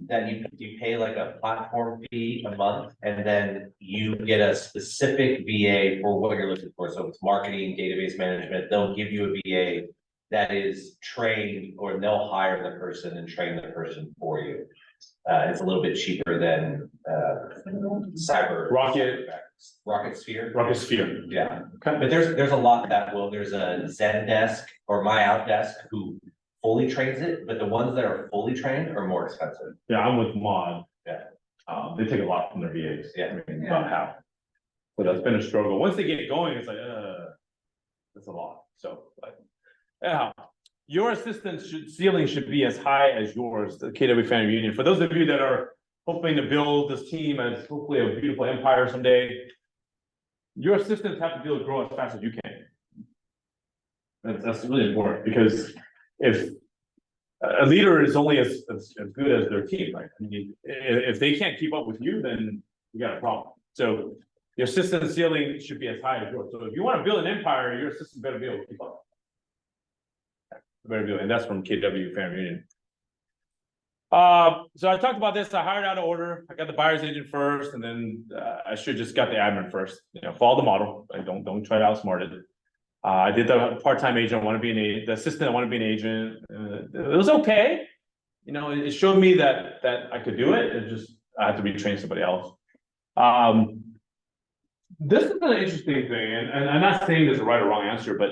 That you pay like a platform fee a month, and then you get a specific VA for what you're looking for. So if it's marketing, database management, they'll give you a VA that is trained, or they'll hire the person and train the person for you. It's a little bit cheaper than Rocket Sphere. Rocket Sphere. Yeah, Okay. but there's a lot that there's a Zendesk or My Outdesk who fully trains it, but the ones that are fully trained are more expensive. Yeah, I'm with Mod. Yeah. They take a lot from their VAs. Yeah. I mean, about half. So that's been a struggle. Once they get going, it's like, that's a lot. So, but, yeah. Your assistant's ceiling should be as high as yours, the KW Family Union. For those of you that are hoping to build this team as hopefully a beautiful empire someday, your assistants have to be able to grow as fast as you can. That's really important, because if a leader is only as good as their team, right? I mean, if they can't keep up with you, then you got a problem. So your assistant ceiling should be as high as yours. So if you want to build an empire, your assistant better be able to keep up. Better do it, and that's from KW Family Union. So I talked about this. I hired out of order. I got the buyer's agent first, and then I should just got the admin first. Follow the model. I don't try to outsmart it. I did the part-time agent. I want to be the assistant. I want to be an agent. It was okay. It showed me that I could do it. It just I had to retrain somebody else. This is an interesting thing, and I'm not saying there's a right or wrong answer, but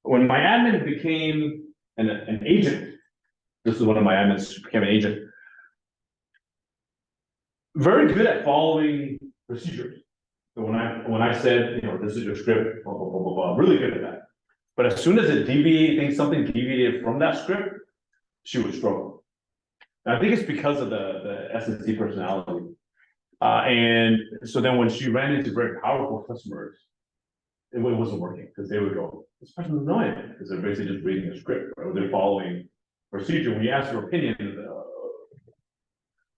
when my admin became an agent, this is one of my admins became an agent. Very good at following procedures. So when I said, this is your script, blah, blah, blah, blah, blah, really good at that. But as soon as something deviated from that script, she would struggle. And I think it's because of the S&C personality. And so then when she ran into very powerful customers, it wasn't working, because they would go, this person's annoying, because they're basically just reading a script, or they're following procedure. When you ask your opinion,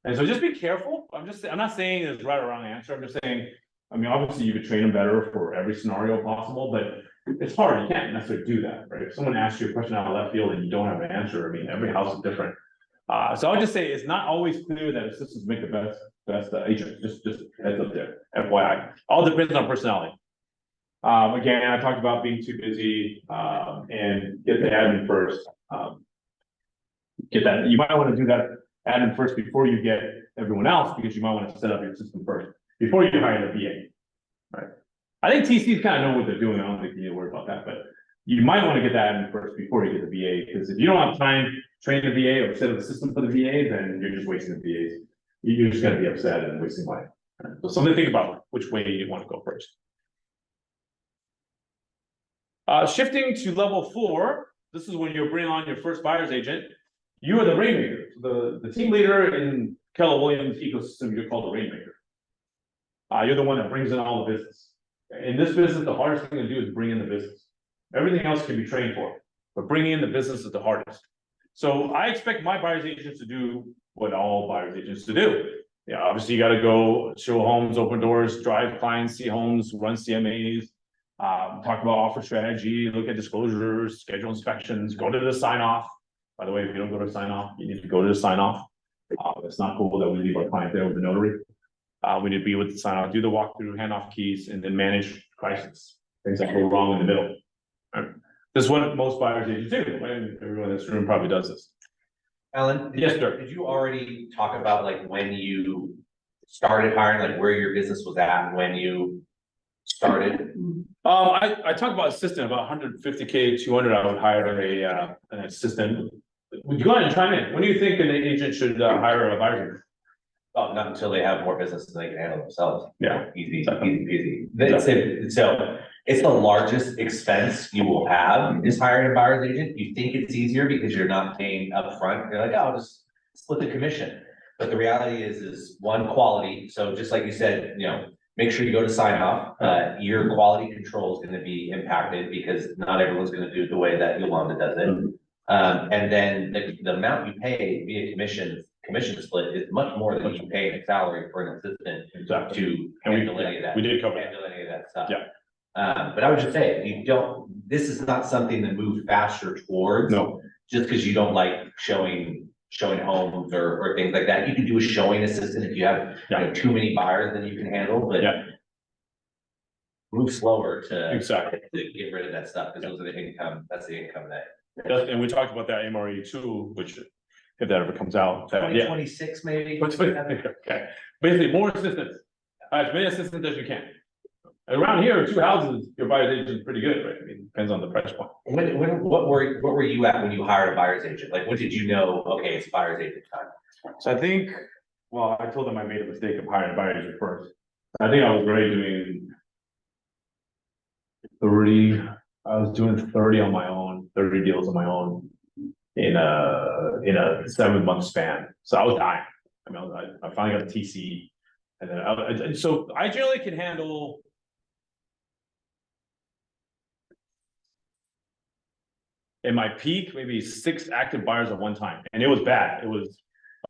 and so just be careful. I'm not saying there's right or wrong answer. I'm just saying, obviously you could train them better for every scenario possible, but it's hard. You can't necessarily do that, right? If someone asks you a question out of left field and you don't have an answer, every house is different. So I would just say it's not always clear that assistants make the That's the agent, just heads up there, FYI, all depends on personality. Again, I talked about being too busy, and get the admin first, get that, you might wanna do that admin first before you get everyone else, because you might wanna set up your system first, before you hire the VA. Right, I think TCs kind of know what they're doing, I don't think you need to worry about that, but you might wanna get that admin first before you get the VA, because if you don't have time to train the VA or set up a system for the VA, then you're just wasting the VAs. You're just gonna be upset and wasting money. So something to think about which way you want to go first. Shifting to level 4, this is when you're bringing on your first buyer's agent. You are the rainmaker. The team leader in Keller Williams ecosystem, you're called the rainmaker. You're the one that brings in all the business. In this business, the hardest thing to do is bring in the business. Everything else can be trained for, but bringing in the business is the hardest. So I expect my buyer's agents to do what all buyer's agents to do. Yeah, obviously you gotta go show homes, open doors, drive clients, see homes, run CMAs, talk about offer strategy, look at disclosures, schedule inspections, go to the sign off. By the way, if you don't go to sign off, you need to go to the sign off. It's not cool that we leave our client there with the notary. We need to be with the sign off, do the walkthrough, hand off keys, and then manage crisis, things that go wrong in the middle. Right. This is what most buyers agents do, and everyone in this room probably does this. Alan? Yes, sir. Did you already talk about like when you started hiring, like where your business was at when you started? I talked about assistant, about 150K, 200, I would hire an assistant. Would you go ahead and chime in? When do you think an agent should hire a buyer? Oh, not until they have more business than they can handle themselves. Yeah. Easy, Exactly. easy peasy. So it's the largest expense you will have is hiring a buyer's agent. You think it's easier because you're not paying upfront. You're like, oh, I'll just split the commission. But the reality is one, quality. So just like you said, make sure you go to sign off. Your quality control is going to be impacted because not everyone's going to do it the way that Yolanda does it. And then the amount you pay via commission split is much more than you pay in a salary for an assistant to handle any of that. We did cover handle any of that stuff. Yeah. But I would just say, this is not something to move faster towards. No. Just because you don't like showing homes or things like that. You can do a showing assistant if you have too many buyers than you can handle, but move slower to get rid of that stuff, because those are the income, that's the income that. And we talked about that MRE too, which if that ever comes out. 2026 maybe. Okay, basically more assistants, as many assistants as you can. Around here, 2 houses, your buyer's agent is pretty good, right? I mean, depends on the price point. What were you at when you hired a buyer's agent? Like, what did you know? Okay, it's buyer's agent time. So I think, well, I told them I made a mistake of hiring a buyer's agent first. I think I was already doing 30. I was doing 30 on my own, 30 deals on my own in a 7-month span. So I was dying. I mean, I finally got a TC, and then so I generally can handle. In my peak, maybe 6 active buyers at one time, and it was bad. It was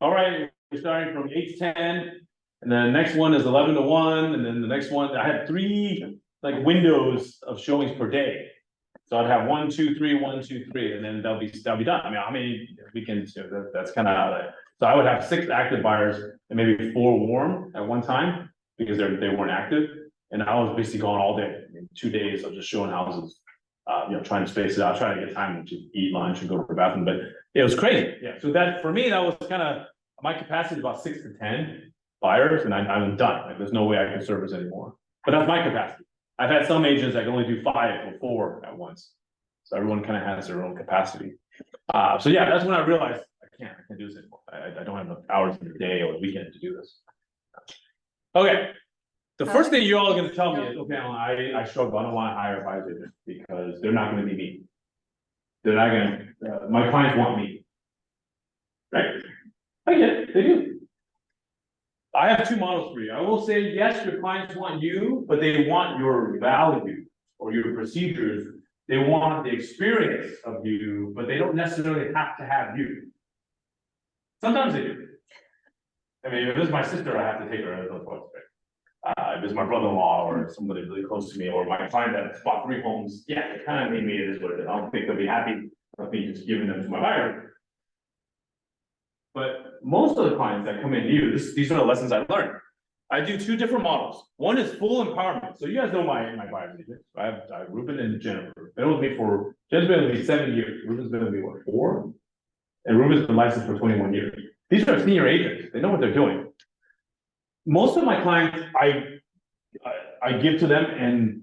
all right. We're starting from 8 to 10, and then the next one is 11 to 1, and then the next one. I had 3 like windows of showings per day. So I'd have 1, 2, 3, 1, 2, 3, and then that'll be done. I mean, how many weekends? That's kind of how that. So I would have 6 active buyers and maybe 4 warm at one time because they weren't active, and I was basically going all day. I mean, 2 days of just showing houses. Trying to space it out, trying to get time to eat lunch and go to the bathroom, but it was crazy. Yeah, so that for me, that was kind of my capacity is about 6 to 10 buyers, and I'm done. Like, there's no way I can service anymore. But that's my capacity. I've had some agents that can only do 5 or 4 at once. So everyone kind of has their own capacity. So yeah, that's when I realized I can't do this anymore. I don't have enough hours in the day or the weekend to do this. Okay. The first thing you're all going to tell me is, okay, Alan, I struggle. I don't want to hire a buyer's agent because they're not going to be me. They're not going to, my clients want me. Right? I get it. They do. I have 2 models for you. I will say, yes, your clients want you, but they want your value or your procedures. They want the experience of you, but they don't necessarily have to have you. Sometimes they do. I mean, if this is my sister, I have to take her as a point. If it's my brother-in-law or somebody really close to me, or my client that bought 3 homes, yeah, it kind of made me it is what it is. I don't think they'll be happy with me just giving them to my buyer. But most of the clients that come in new, these are the lessons I learned. I do two different models. One is full empowerment. So you guys know my buyers agents. I have Ruben and Jennifer. Been with me for, Jen's been with me 7 years. Ruben's been with me, what, 4? And Ruben's been licensed for 21 years. These are senior agents. They know what they're doing. Most of my clients, I give to them, and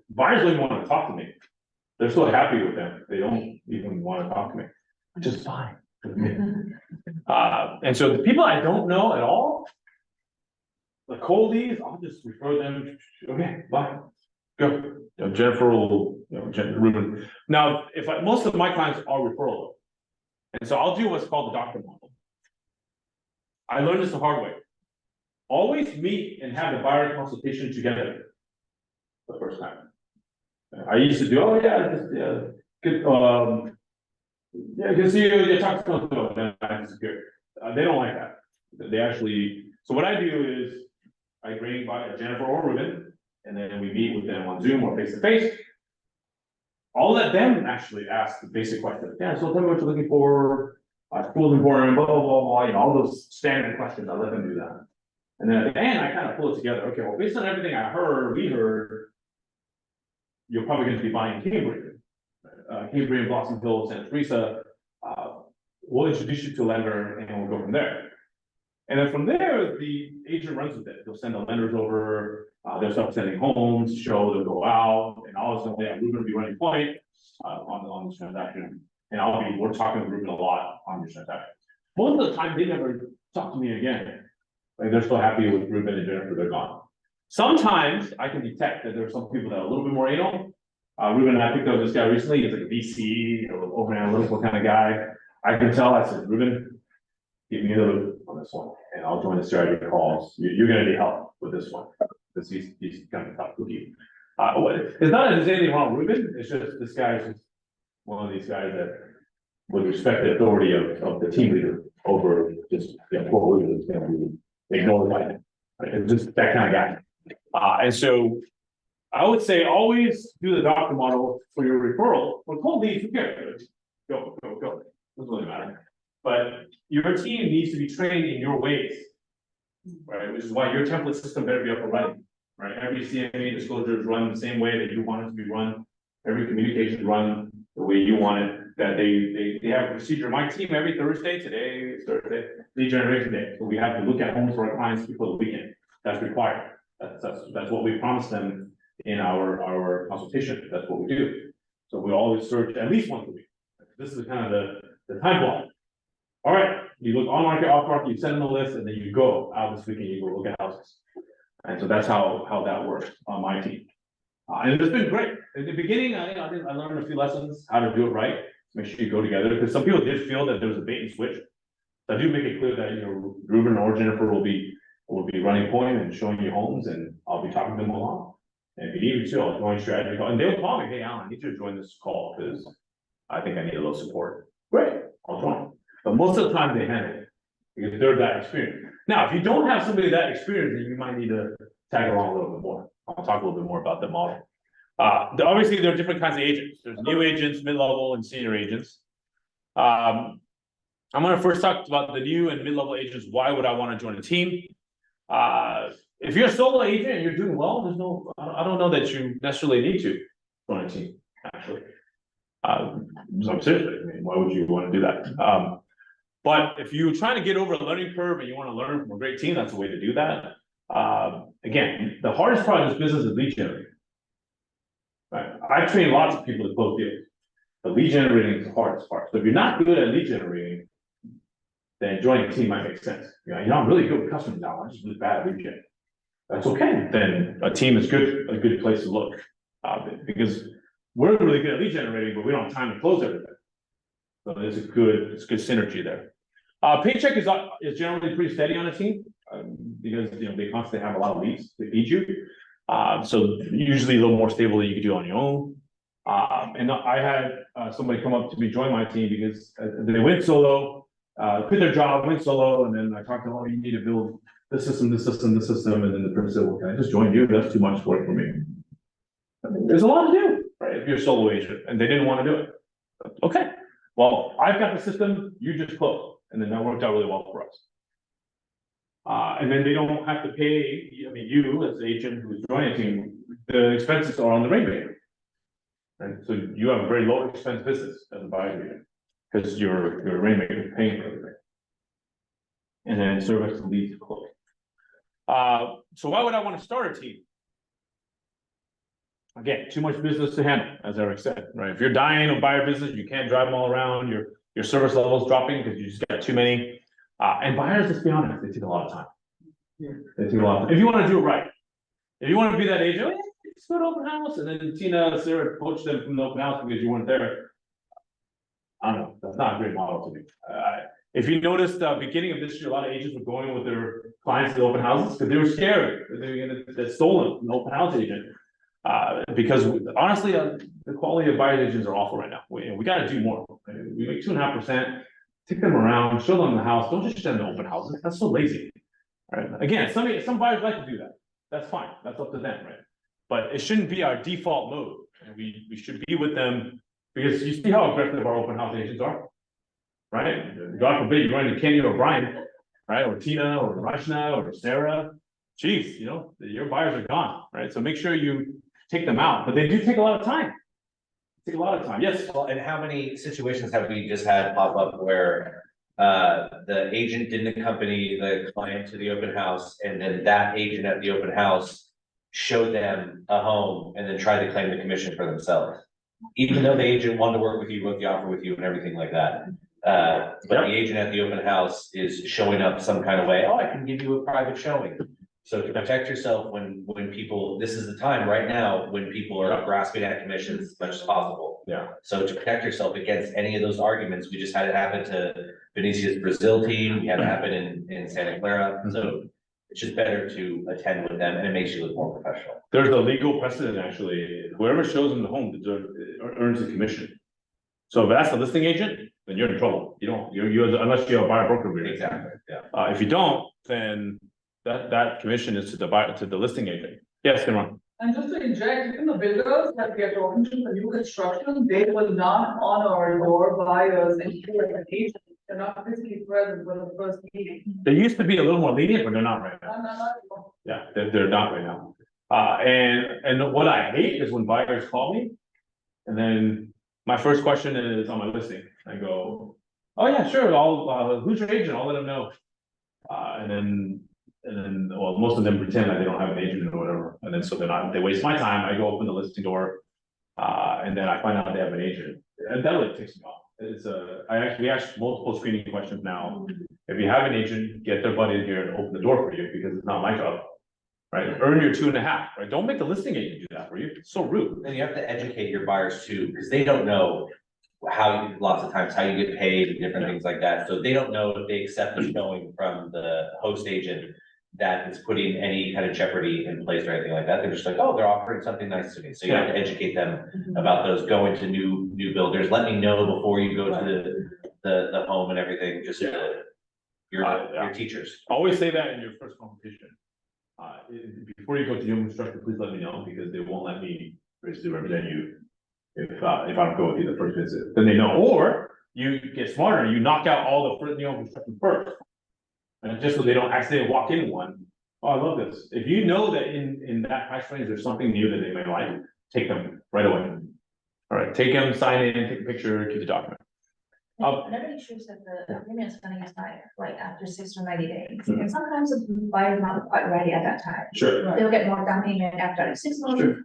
buyers don't even want to talk to me. They're so happy with them. They don't even want to talk to me, which is fine. And so the people I don't know at all, the coldies, I'll just refer them. Okay, bye. Go. You know, Jennifer will, Ruben. Now, most of my clients are referral, and so I'll do what's called the doctor model. I learned this the hard way. Always meet and have the buyer consultation together the first time. I used to do, oh yeah, just good, yeah, good to see you, yeah, talk to them, then I disappear. They don't like that. They actually, so what I do is I bring by Jennifer or Ruben, and then we meet with them on Zoom or face to face. I'll let them actually ask the basic questions. Yeah, so tell me what you're looking for, school's important, blah, blah, blah, blah, all those standard questions, I'll let them do that. And then at the end, I kind of pull it together. Okay, well, based on everything we heard, you're probably going to be buying Cambrian, Cambrian, Blossom Hill, Santa Teresa. We'll introduce you to a lender, and we'll go from there. And then from there, the agent runs with it. They'll send the lenders over. They'll start sending homes, show, they'll go out, and all of a sudden, yeah, Ruben will be running point on this transaction, and we're talking to Ruben a lot on this transaction. Most of the time, they never talk to me again. Like, they're so happy with Ruben and Jennifer, they're gone. Sometimes I can detect that there are some people that are a little bit more anal. Ruben and I picked up this guy recently. He's like a VC, over analytical kind of guy. I can tell. I said, Ruben, give me the loop on this one, and I'll join the strategy calls. You're going to need help with this one because he's kind of tough cookie. It's not that there's anything wrong with Ruben. It's just this guy is just one of these guys that would respect the authority of the team leader over just poor leaders. Ignore the fight. It's just that kind of guy. And so I would say always do the doctor model for your referral. For cold leads, who cares? Go. Doesn't really matter. But your team needs to be trained in your ways, right? Which is why your template system better be up and running, right? Every CMA disclosure is run the same way that you want it to be run. Every communication is run the way you want it. That they have a procedure. My team every Thursday, today is Thursday, lead generation day. So we have to look at homes for our clients before the weekend. That's required. That's what we promise them in our consultation. That's what we do. So we always search at least once a week. This is kind of the time block. All right, you look on market, off market, you send them a list, and then you go out this weekend, you go look at houses. And so that's how that works on my team. And it's been great. In the beginning, I learned a few lessons how to do it right. Make sure you go together, because some people did feel that there was a bait and switch. So I do make it clear that Ruben or Jennifer will be running point and showing you homes, and I'll be talking to them along. And if you need me to, I'll join strategy call, and they'll call me, hey Alan, I need you to join this call because I think I need a little support. Great, I'll join. But most of the time they handle it because they're that experienced. Now, if you don't have somebody that experienced, then you might need to tag along a little bit more. I'll talk a little bit more about the model. Obviously, there are different kinds of agents. There's new agents, mid-level, and senior agents. I'm going to first talk about the new and mid-level agents. Why would I want to join a team? If you're a solo agent and you're doing well, I don't know that you necessarily need to join a team, actually. So seriously, I mean, why would you want to do that? But if you're trying to get over a learning curve and you want to learn from a great team, that's a way to do that. Again, the hardest part of this business is lead generating. Right? I've trained lots of people to close deals. The lead generating is the hardest part. So if you're not good at lead generating, then joining a team might make sense. I'm really good with customers now. I'm just really bad at lead gen. That's okay. Then a team is a good place to look. Because we're really good at lead generating, but we don't have time to close everything. So there's it's good synergy there. Paycheck is generally pretty steady on a team because they constantly have a lot of leads to feed you. So usually a little more stable than you could do on your own. And I had somebody come up to me, join my team because they went solo, quit their job, went solo, and then I talked to them, you need to build this system, and then the person said, well, can I just join you? That's too much work for me. There's a lot to do, right? If you're a solo agent, and they didn't want to do it. Okay, well, I've got the system, you just close. and then that worked out really well for us. And then they don't have to pay, I mean, you as the agent who's joining the team, the expenses are on the rainmaker. Right, so you have a very low expense business as a buyer agent, because your rainmaker is paying for everything. And then service the leads close. So why would I want to start a team? Again, too much business to handle, as Eric said, right? If you're dying of buyer business, you can't drive them all around, your service level is dropping because you just got too many. And buyers, let's be honest, they take a lot of time. They take a lot of time. If you want to do it right. If you want to be that agent, just go to open house, and then Tina, Sarah poach them from the open house because you weren't there. I don't know, that's not a great model to me. If you noticed, beginning of this year, a lot of agents were going with their clients to the open houses because they were scared that they were gonna get stolen from the open house agent. Because honestly, the quality of buyers agents are awful right now. We got to do more. We make 2.5%. Take them around, show them the house. Don't just send them to open houses. That's so lazy. Right? Again, some buyers like to do that. That's fine. That's up to them, right? But it shouldn't be our default mode. We should be with them because you see how aggressive our open house agents are, right? God forbid you run into Kenny or Brian, right? Or Tina or Rashna or Sarah. Jeez, your buyers are gone, right? So make sure you take them out, but they do take a lot of time. Take a lot of time. Yes. Well, and how many situations have we just had pop up where the agent didn't accompany the client to the open house, and then that agent at the open house showed them a home and then tried to claim the commission for themselves? Even though the agent wanted to work with you, wrote the offer with you and everything like that. But the agent at the open house is showing up some kind of way, oh, I can give you a private showing. So to protect yourself when people, this is the time right now when people are grasping at commissions as much as possible. Yeah. So to protect yourself against any of those arguments, we just had it happen to Benicia's Brazil team, we had it happen in Santa Clara. So it's just better to attend with them and it makes you look more professional. There's a legal precedent, actually. Whoever shows them the home earns a commission. So if that's the listing agent, then you're in trouble. Unless you have a buyer broker agreement. Exactly, yeah. If you don't, then that commission is to the listing agent. Yes, Imran. And just to inject, even the builders that we are talking to for new construction, they will not honor your buyers and you as an agent. They're not physically present for the first meeting. They used to be a little more lenient, but they're not right now. No. Yeah, they're not right now. And what I hate is when buyers call me, and then my first question is on my listing. I go, oh yeah, sure. Who's your agent? I'll let them know. And then, well, most of them pretend like they don't have an agent or whatever, and then so they waste my time. I go open the listing door, and then I find out they have an agent, and that really takes me off. We ask multiple screening questions now. If you have an agent, get their butt in here and open the door for you because it's not my job, right? Earn your 2.5, right? Don't make the listing agent do that for you. It's so rude. And you have to educate your buyers too, because they don't know lots of times how you get paid and different things like that. So they don't know if they accept the showing from the host agent that is putting any kind of jeopardy in place or anything like that. They're just like, oh, they're offering something nice to me. So you have to educate them about those, going to new builders. Let me know before you go to the home and everything, just your teachers. Always say that in your first conversation. Before you go to your instructor, please let me know because they won't let me basically represent you if I don't go with you the first visit. Then they know, or you get smarter, you knock out all the instruction first. And just so they don't accidentally walk in one. Oh, I love this. If you know that in that price range, there's something new that they may like, take them right away. All right, take them, sign in, take a picture, keep the document. Another issue is that the agreement is gonna expire, like after 6 or 90 days. And sometimes the buyer is not quite ready at that time. Sure. They'll get more down payment after 6 months. Sure.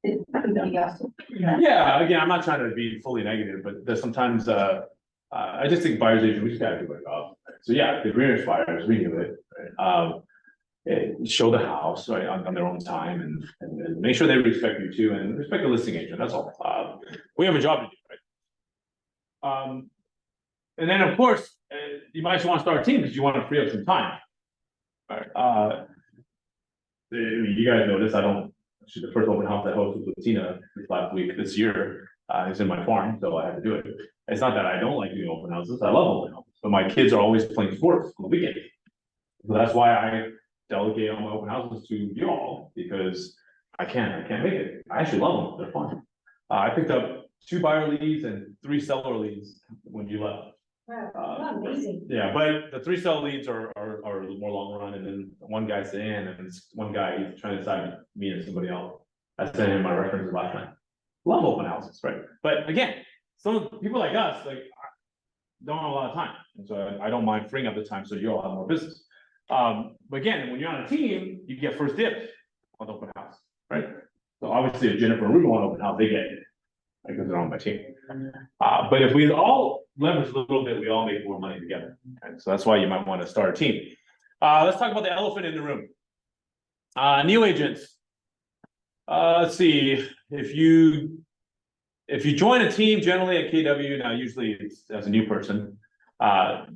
Yeah. Yeah, again, I'm not trying to be fully negative, but there's sometimes, I just think buyer's agent, we just gotta do our job. So yeah, the agreement expires, renew it, right? Show the house, right, on their own time and make sure they respect you too and respect the listing agent, that's all. We have a job to do, right? And then of course, you might just want to start a team because you want to free up some time. All right, you guys know this, actually the first open house I hosted with Tina this year, it's in my farm, so I had to do it. It's not that I don't like doing open houses, I love open houses, but my kids are always playing sports on the weekend. So that's why I delegate all my open houses to you all, because I can't make it. I actually love them, they're fun. I picked up 2 buyer leads and 3 seller leads when you left. Wow, amazing. Yeah, but the 3-cell leads are a little more long run, and then one guy's in, and it's one guy, he's trying to decide me and somebody else. I sent him my references last night. Love open houses, right? But again, some people like us, like, don't have a lot of time, and so I don't mind freeing up the time so you all have more business. But again, when you're on a team, you get first dibs on the open house, right? So obviously, if Jennifer and Ruben want open house, they get it, because they're on my team. But if we all leverage a little bit, we all make more money together. And so that's why you might want to start a team. Let's talk about the elephant in the room. New agents. Let's see, if you join a team generally at KW, now usually it's as a new person,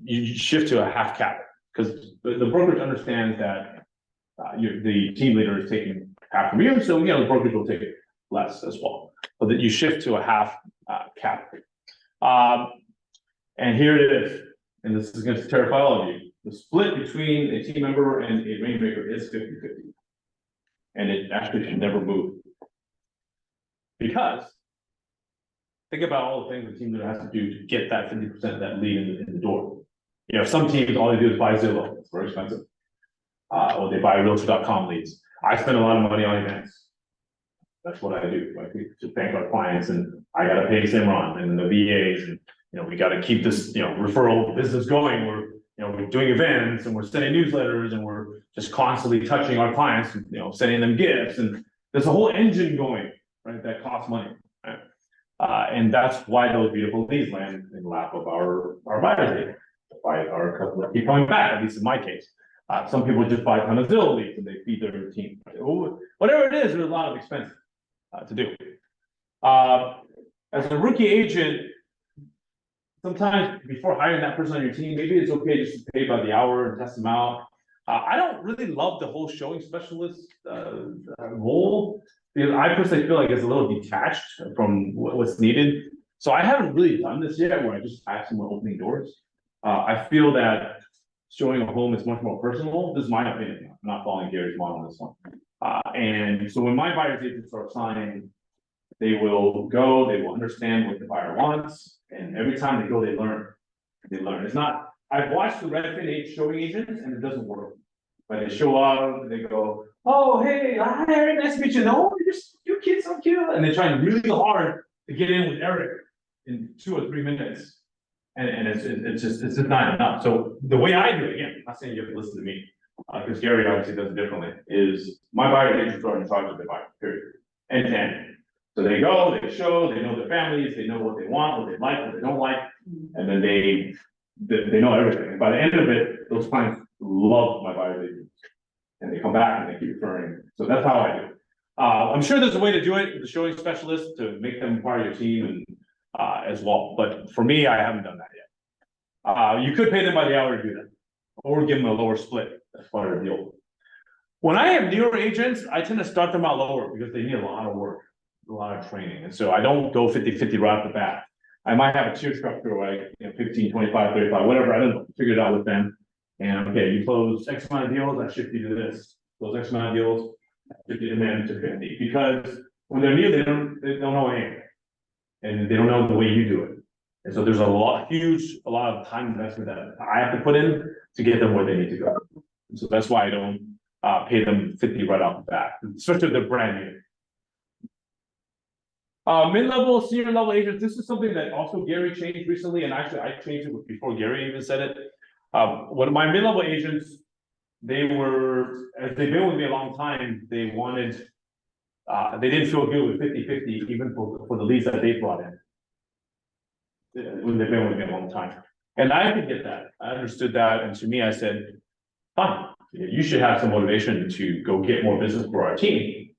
you shift to a half cap, because the brokerage understands that the team leader is taking half from you, so the brokerage will take less as well. But that you shift to a half cap. And here it is, and this is going to terrify all of you. The split between a team member and a rainmaker is 50-50. And it actually should never move. Because think about all the things the team leader has to do to get that 50% of that lead in the door. Some teams, all they do is buy Zillow, it's very expensive. Or they buy Realtor.com leads. I spend a lot of money on events. That's what I do. I to thank our clients, and I gotta pay Simron and the VAs, and we gotta keep this referral business going. We're doing events, and we're sending newsletters, and we're just constantly touching our clients, sending them gifts, and there's a whole engine going, right? That costs money, right? And that's why those beautiful leads land in the lap of our buyers. Why our customers keep coming back, at least in my case. Some people just buy a ton of Zillow leads and they feed their team. Whatever it is, there's a lot of expense to do. As a rookie agent, sometimes before hiring that person on your team, maybe it's okay just to pay by the hour and test them out. I don't really love the whole showing specialist role, because I personally feel like it's a little detached from what's needed. So I haven't really done this yet, where I just ask them opening doors. I feel that showing a home is much more personal. This is my opinion. I'm not following Gary's model on this one. And so when my buyer's agents start signing, they will go, they will understand what the buyer wants, and every time they go, they learn. It's not, I've watched the Redfin showing agents, and it doesn't work. But they show up, and they go, oh, hey, hi, Eric, nice to meet you. No, your kid's so cute. And they're trying really hard to get in with Eric in 2 or 3 minutes. And it's just not enough. So the way I do it, again, I'm not saying you have to listen to me, because Gary obviously does it differently, is my buyer agents are in charge of the buyer, period. End to end. So they go, they show, they know their families, they know what they want, what they like, what they don't like, and then they know everything. And by the end of it, those clients love my buyer agents. And they come back and they keep referring. So that's how I do it. I'm sure there's a way to do it with the showing specialist to make them part of your team and as well. But for me, I haven't done that yet. You could pay them by the hour to do that, or give them a lower split as part of the deal. When I have newer agents, I tend to start them out lower because they need a lot of work, a lot of training. And so I don't go 50-50 right off the bat. I might have a tier structure like 15, 25, 35, whatever. I don't know, figure it out with them. And okay, you close X amount of deals, I shift you to this. Close X amount of deals, shift you to them to 50. Because when they're new, they don't know anything. And they don't know the way you do it. And so there's a lot of time investment that I have to put in to get them where they need to go. And so that's why I don't pay them 50 right off the bat, especially if they're brand new. Mid-level, senior level agents, this is something that also Gary changed recently, and actually I changed it before Gary even said it. One of my mid-level agents, as they've been with me a long time, they didn't feel good with 50-50, even for the leads that they brought in. When they've been with me a long time. And I could get that. I understood that. And to me, I said, fine, you should have some motivation to go get more business for our team.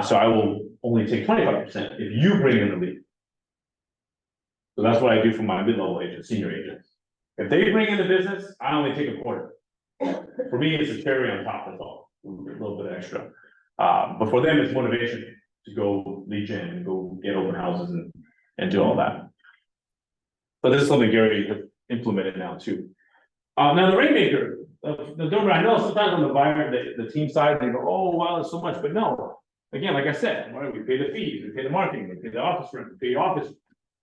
So I will only take 25% if you bring in the lead. So that's what I do for my mid-level agents, senior agents. If they bring in the business, I only take a quarter. For me, it's a cherry on top, that's all. A little bit extra. But for them, it's motivation to go lead gen and go get open houses and do all that. But this is something Gary has implemented now too. Now the rainmaker, I know sometimes on the buyer, the team side, they go, oh, wow, it's so much, but no. Again, like I said, right, we pay the fees, we pay the marketing, we pay the office rent, we pay office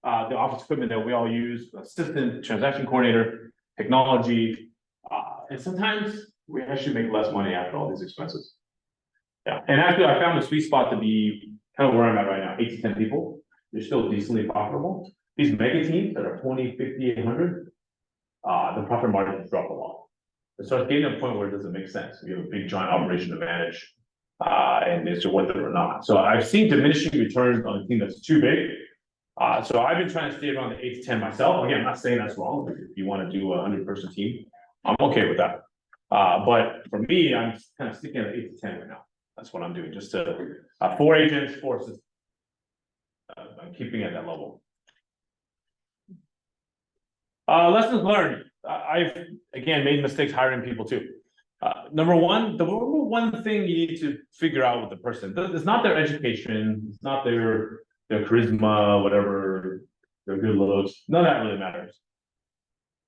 the office equipment that we all use, assistant, transaction coordinator, technology. And sometimes we actually make less money after all these expenses. Yeah, and actually I found the sweet spot to be kind of where I'm at right now, 8 to 10 people. They're still decently profitable. These mega teams that are 20, 50, 800, the profit margins drop a lot. It starts getting to a point where it doesn't make sense. You have a big giant operation to manage, and it's worth it or not. So I've seen diminishing returns on a team that's too big. So I've been trying to stay around the 8 to 10 myself. Again, I'm not saying that's wrong. If you want to do a 100-person team, I'm okay with that. But for me, I'm kind of sticking at 8 to 10 right now. That's what I'm doing. Just to 4 agents, 4 assistants. I'm keeping at that level. Lessons learned. I've again made mistakes hiring people too. Number one, the number one thing you need to figure out with the person, it's not their education, it's not their charisma, whatever, their good looks, none of that really matters.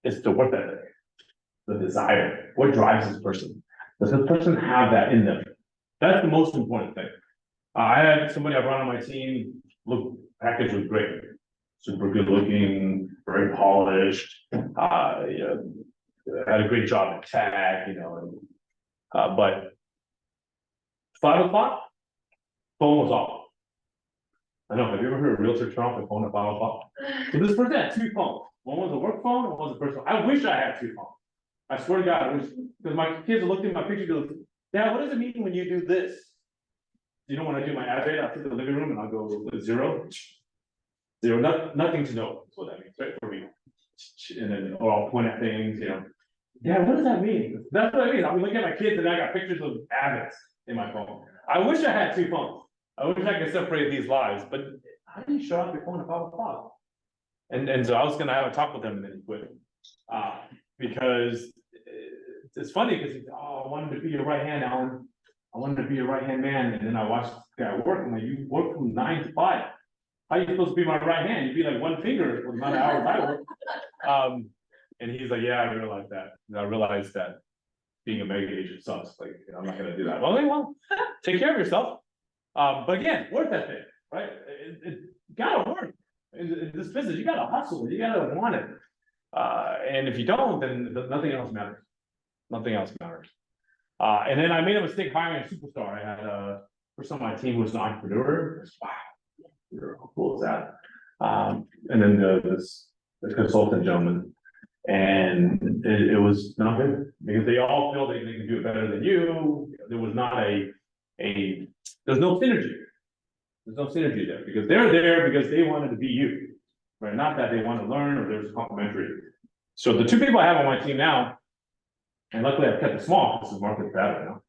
It's the work ethic, the desire, what drives this person. Does this person have that in them? That's the most important thing. I had somebody I brought on my team, package was great. Super good looking, very polished, had a great job in tech, but 5 o'clock, phone was off. I know, have you ever heard a realtor turn off the phone at 5 o'clock? So this person had 2 phones. One was a work phone, one was a personal. I wish I had 2 phones. I swear to God, because my kids are looking at my picture and go, Dad, what does it mean when you do this? When I do my ad rate, I'll sit in the living room and I'll go 0. Nothing to know. That's what that means, right? For me. And then, or I'll point at things, Yeah, what does that mean? That's what I mean. I'll be looking at my kids and I got pictures of habits in my phone. I wish I had 2 phones. I wish I could separate these lives, but how do you shut off your phone at 5 o'clock? And so I was gonna have a talk with him and then he quit. Because it's funny because he's, I wanted to be your right hand, Alan. I wanted to be your right hand man. And then I watched this guy work. I'm like, you work from 9 to 5. How are you supposed to be my right hand? You'd be like 1 finger for the amount of hours I work. And he's like, yeah, I realized that. And I realized that being a mega agent sucks. Like, I'm not gonna do that. Well, take care of yourself. But again, work ethic, right? It gotta work. In this business, you gotta hustle. You gotta want it. And if you don't, then nothing else matters. Nothing else matters. And then I made a mistake hiring a superstar. I had a person on my team who was an entrepreneur. Wow. How cool is that? And then the consultant gentleman, and it was not good because they all feel they can do it better than you. There was not there's no synergy. There's no synergy there because they're there because they wanted to be you, right? Not that they want to learn or there's complementary. So the 2 people I have on my team now, and luckily I've kept it small because the market's bad right now.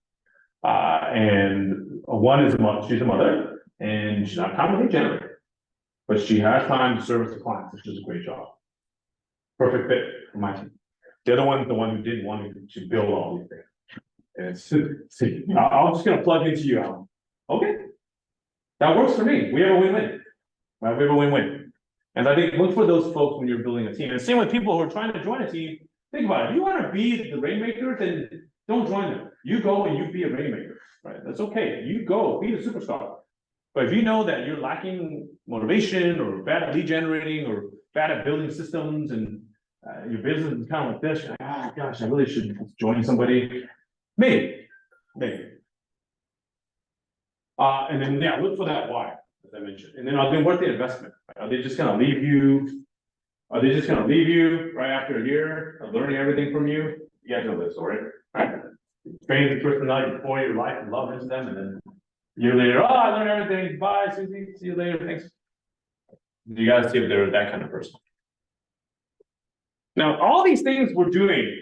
And one is she's a mother. And she's not time to generator, but she has time to service the clients, which is a great job. Perfect fit for my team. The other one, the one who didn't want to build all these things. And I'm just gonna plug into you, Alan. Okay, that works for me. We have a win-win. Right? We have a win-win. And I think look for those folks when you're building a team. And same with people who are trying to join a team. Think about it. If you want to be the rainmaker, then don't join them. You go and you be a rainmaker. Right? That's okay. You go be the superstar. But if you know that you're lacking motivation or bad at lead generating or bad at building systems and your business is kind of like this, you're like, oh gosh, I really should join somebody. Maybe. And then, look for that why, as I mentioned. And then what's the investment? Are they just going to leave you? Are they just going to leave you right after a year of learning everything from you? You guys know this, right? Train the person out before your life and love into them, and then a year later, I learned everything. Bye, Susie. See you later. Thanks. You gotta see if they're that kind of person. Now, all these things we're doing,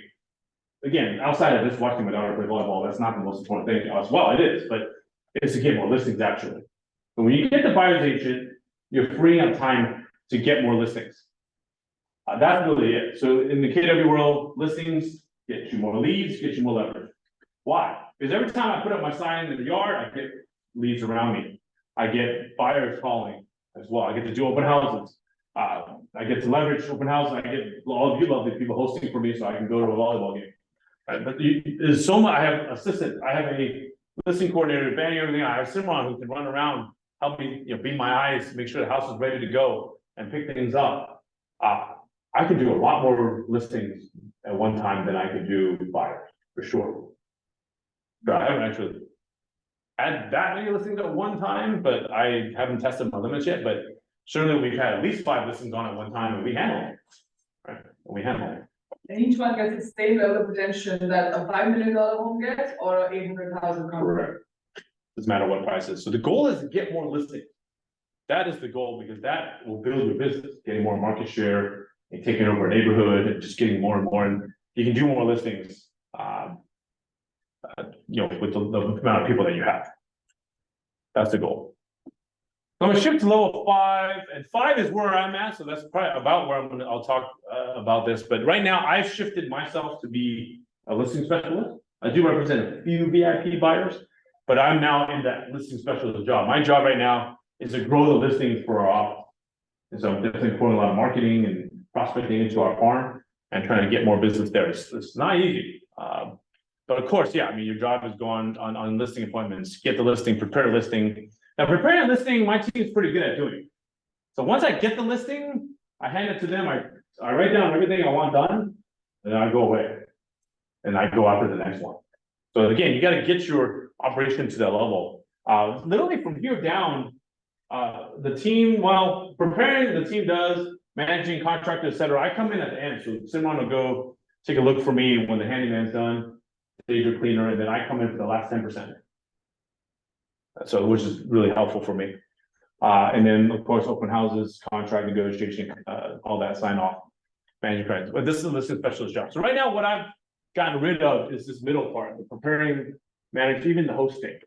again, outside of just watching my daughter play volleyball, that's not the most important thing as well. It is, but it's to get more listings actually. But when you get the buyer's agent, you're freeing up time to get more listings. That's really it. So in the KW world, listings get you more leads, get you more leverage. Why? Because every time I put up my sign in the yard, I get leads around me. I get buyers calling as well. I get to do open houses. I get to leverage open houses. I get all of you lovely people hosting for me so I can go to a volleyball game. Right? But there's so much. I have an assistant. I have a listing coordinator, banning everything. I have Simran who can run around, help me, be my eyes, make sure the house is ready to go. and pick things up, I could do a lot more listings at one time than I could do buyers, for sure. But I haven't actually had that many listings at one time, but I haven't tested my limits yet, but certainly we've had at least 5 listings on at one time and we handle it. Right, we handle it. And each one gets the same level of attention that a $5 million home gets or a 800,000 home. Correct. Doesn't matter what price is. So the goal is to get more listings. That is the goal, because that will build your business, getting more market share and taking over a neighborhood and just getting more and more. And you can do more listings, with the amount of people that you have. That's the goal. I'm gonna shift to level 5, and 5 is where I'm at, so that's probably about where I'll talk about this. But right now, I've shifted myself to be a listing specialist. I do represent a few VIP buyers, but I'm now in that listing specialist job. My job right now is to grow the listings for our office. And so I'm definitely pouring a lot of marketing and prospecting into our farm and trying to get more business there. It's not easy. But of course, yeah, I mean, your job is go on listing appointments, get the listing, prepare a listing. Now, preparing a listing, my team is pretty good at doing. So once I get the listing, I hand it to them, I write down everything I want done, and then I go away. And I go after the next one. So again, you gotta get your operation to that level. Literally from here down, the team, well, preparing the team does, managing contractors, et cetera. I come in at the end, so someone will go take a look for me when the handyman's done, stager cleaner, and then I come in for the last 10%. So, which is really helpful for me. And then, of course, open houses, contract negotiation, all that sign off, managing clients. But this is a listing specialist job. So right now, what I've gotten rid of is this middle part, the preparing, manage, even the hosting.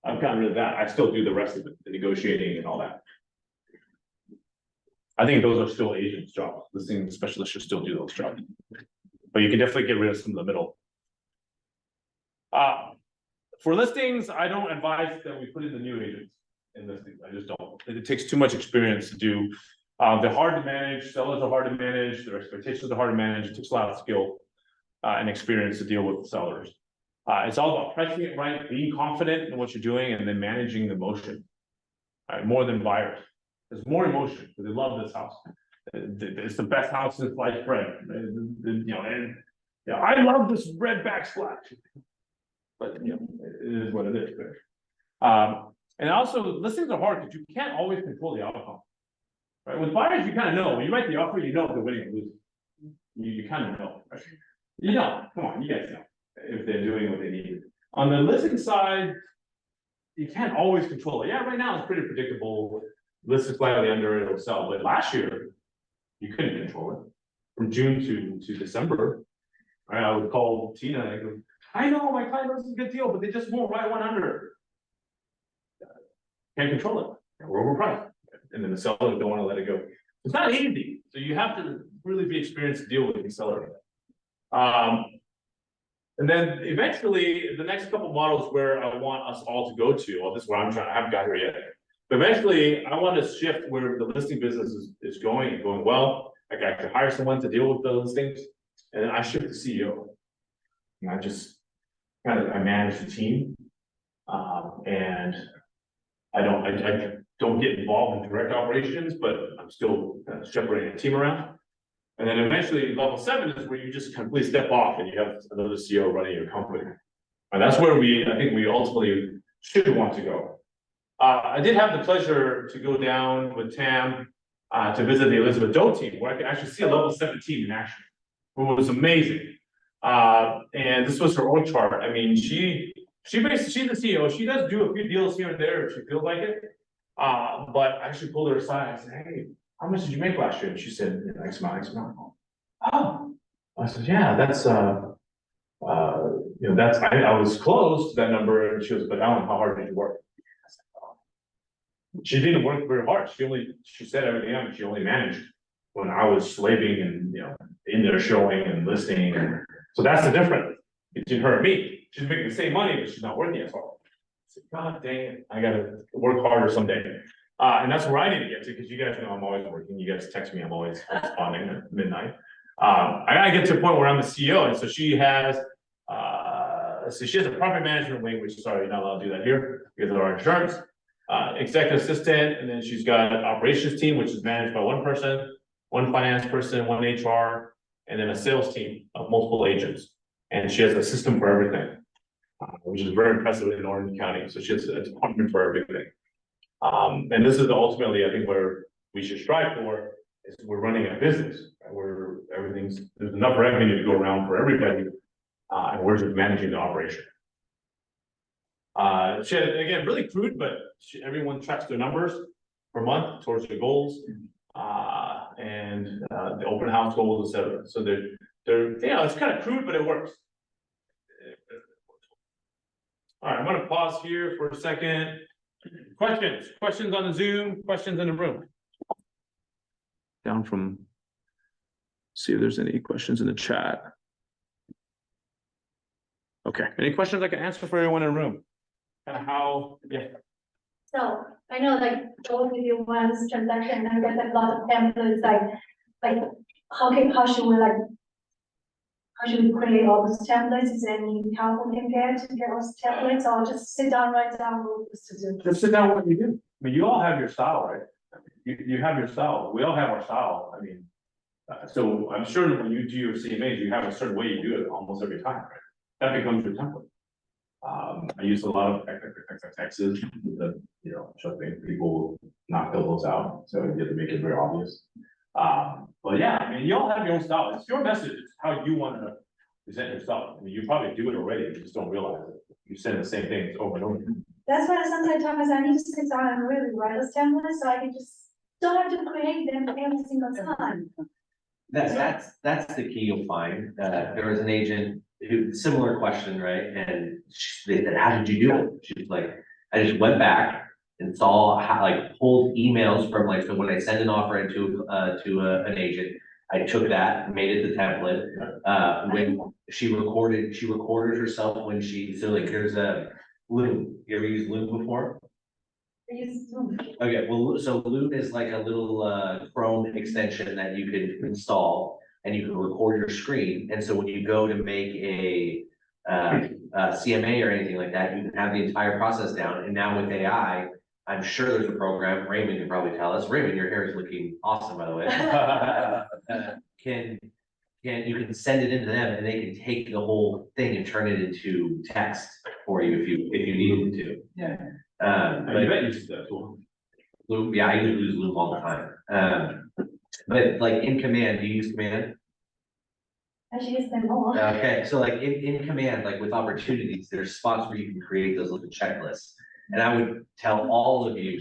I've gotten rid of that. I still do the rest of it, the negotiating and all that. I think those are still agents' jobs. Listing specialists should still do those jobs. But you can definitely get rid of some of the middle. For listings, I don't advise that we put in the new agents in listings. I just don't. It takes too much experience to do. They're hard to manage. Sellers are hard to manage. Their expectations are hard to manage. It takes a lot of skill and experience to deal with sellers. It's all about pricing it right, being confident in what you're doing, and then managing the emotion. More than buyers. There's more emotion because they love this house. It's the best house since sliced bread. I love this red backsplash. But it is what it is. And also, listings are hard because you can't always control the outcome. Right? With buyers, you kind of know. When you write the offer, you know if they're winning or losing. You kind of know. Right? You know, come on, you guys know if they're doing what they need. On the listing side, you can't always control it. Yeah, right now it's pretty predictable. List is slightly under, it'll sell. But last year, you couldn't control it. From June to December, right? I would call Tina and I go, I know my client knows it's a good deal, but they just won't write 100. Can't control it. We're overpriced. And then the seller don't want to let it go. It's not easy. So you have to really be experienced to deal with the seller. And then eventually the next couple models where I want us all to go to, well, this is where I haven't got here yet. But eventually I want to shift where the listing business is going and going well. Like I could hire someone to deal with the listings, and then I shift to CEO. And I just I manage the team, and I don't get involved in direct operations, but I'm still shepherding a team around. And then eventually level 7 is where you just completely step off and you have another CEO running your company. And that's where I think we ultimately should want to go. I did have the pleasure to go down with Tam to visit the Elizabeth Doe team, where I could actually see a level 7 team in action, who was amazing. And this was her org chart. I mean, she's the CEO. She does do a few deals here and there if she feels like it. But I actually pulled her aside. I said, hey, how much did you make last year? And she said, X amount, X amount. Oh, I said, yeah, that's I was close to that number. And she was, but Alan, how hard did you work? I said, oh. She didn't work very hard. She said everything up, and she only managed when I was slaving and in there showing and listening. And so that's the difference between her and me. She's making the same money, but she's not working as hard. I said, God dang it, I gotta work harder someday. And that's where I need to get to, because you guys know I'm always working. You guys text me, I'm always responding at midnight. I gotta get to a point where I'm the CEO, and so she has a property management wing, which sorry, you're not allowed to do that here because of our insurance. executive assistant, and then she's got an operations team, which is managed by one person, one finance person, one HR, and then a sales team of multiple agents. And she has a system for everything, which is very impressive in Orange County. So she has a department for everything. And this is ultimately, I think, where we should strive for, is we're running a business, right, where there's enough revenue to go around for everybody, and we're just managing the operation. She had, again, really crude, but everyone tracks their numbers per month towards their goals, and the open house goals, etc. So they're, yeah, it's kind of crude, but it works. All right, I'm gonna pause here for a second. Questions on the Zoom, questions in the room? Down from, see if there's any questions in the chat. Okay, any questions I can answer for everyone in the room? Kind of how, yeah. So I know like both of you once transaction and get a lot of templates, like how should we create all those templates? Is there any help we can get to get those templates, or just sit down, write down rules to do? Just sit down what you do. I mean, you all have your style, right? You have your style. We all have our style. I mean, so I'm sure when you do your CMAs, you have a certain way you do it almost every time, right? That becomes your template. I use a lot of X's that, you know, something people not fill those out, so you have to make it very obvious. But yeah, I mean, you all have your own style. It's your message. It's how you want to present yourself. I mean, you probably do it already, you just don't realize it. You send the same things over and over. That's why sometimes I need to sit down and really write those templates, so I can just don't have to create them every single time. That's the key you'll find. There was an agent who, similar question, right? And they said, how did you do it? She was like, I just went back and saw how, like, pulled emails from, like, so when I send an offer into an agent, I took that, made it the template. When she recorded herself when so like there's a Loom. You ever used Loom before? I use Zoom. Okay, well, so Loom is like a little Chrome extension that you can install, and you can record your screen. And so when you go to make a CMA or anything like that, you can have the entire process down. And now with AI, I'm sure there's a program, Raymond can probably tell us. Raymond, your hair is looking awesome, by the way. You can send it into them, and they can take the whole thing and turn it into text for you if you needed to. Yeah. I bet you use that tool. Loom, yeah, I use Loom all the time. But like in Command, do you use Command? I should use them more. Okay, so like in Command, like with opportunities, there's spots where you can create those little checklists. And I would tell all of you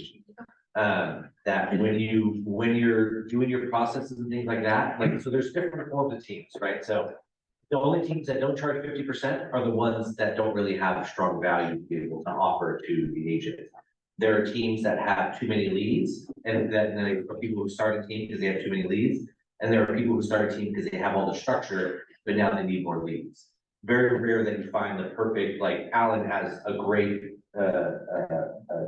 that when you're doing your processes and things like that, like, so there's different forms of teams, right? So the only teams that don't charge 50% are the ones that don't really have a strong value to be able to offer to the agent. There are teams that have too many leads, and then there are people who start a team because they have too many leads. And there are people who start a team because they have all the structure, but now they need more leads. Very rare that you find the perfect, like Alan has a great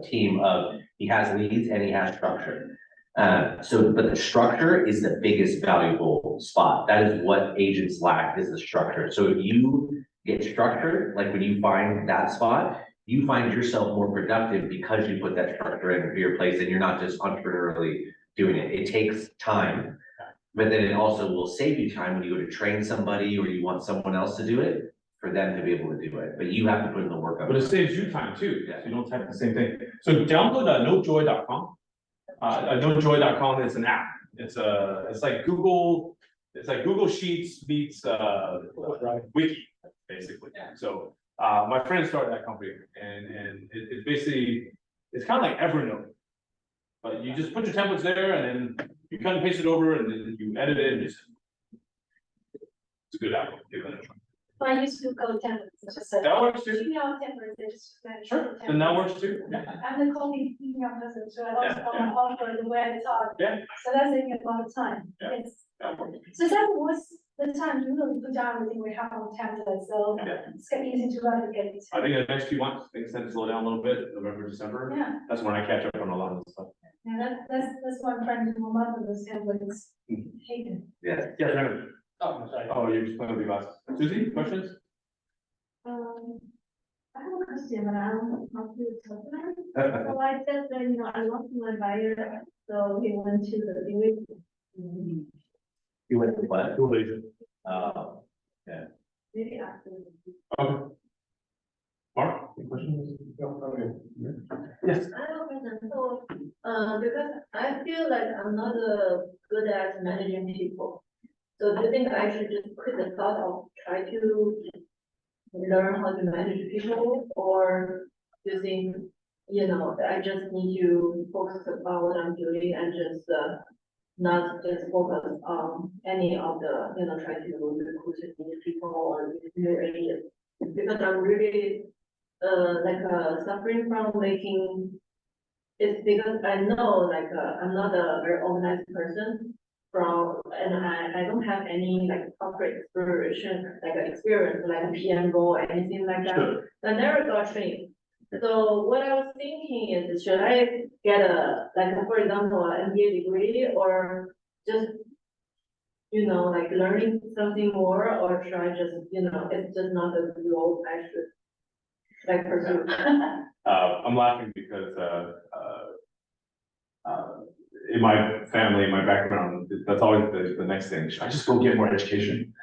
team of, he has leads and he has structure. But the structure is the biggest valuable spot. That is what agents lack, is the structure. So if you get structure, like when you find that spot, you find yourself more productive because you put that structure in your place and you're not just entrepreneurially doing it. It takes time, but then it also will save you time when you go to train somebody or you want someone else to do it, for them to be able to do it, but you have to put in the work. But it saves you time too, so you don't type the same thing. So download notejoy.com. Notejoy.com is an app. It's like Google Sheets meets Wiki, basically. So my friend started that company, and it's basically, it's kind of like Evernote, but you just put your templates there, and then you cut and paste it over, and then you edit it, and it's a good app. Give it a try. So I used to go templates, it's just like. That works too. Email templates, they just. Sure, then that works too. Yeah. I'm the copy email person, so I also offer the way it's on. Yeah. So that's taking a lot of time. Yeah. It's, That works. so that was the time to really put down everything we have on templates, so Yeah. it's getting easy to replicate. I think the next few months, things tend to slow down a little bit, November, December. Yeah, That's when I catch up on a lot of the stuff. yeah, that's what I'm trying to do more of those templates. Hate it. Yeah. Yeah, Brandon. Oh, I'm sorry. Oh, you're just playing with your glasses. Susie, questions? I have a question, but I don't know how to talk about it. So I said that, I lost my buyer, so we went to the viewing. You went to what? Too late. Maybe after. Okay. Mark, any questions? Yes. I have a question, so, because I feel like I'm not good at managing people. So do you think I should just quit the thought of try to learn how to manage people, or do you think, I just need to focus on what I'm doing and just, not just focus on any of the, try to recruit new people or new agents? Because I'm really, suffering from making, it's because I know, I'm not a very organized person and I don't have any corporate experience, like a PM role or anything like that. Sure. I never got trained. So what I was thinking is, should I get for example, an MBA degree, or just, learning something more, or should I just, it's just not the role I should pursue? I'm laughing because, in my family, in my background, that's always the next thing. Should I just go get more education?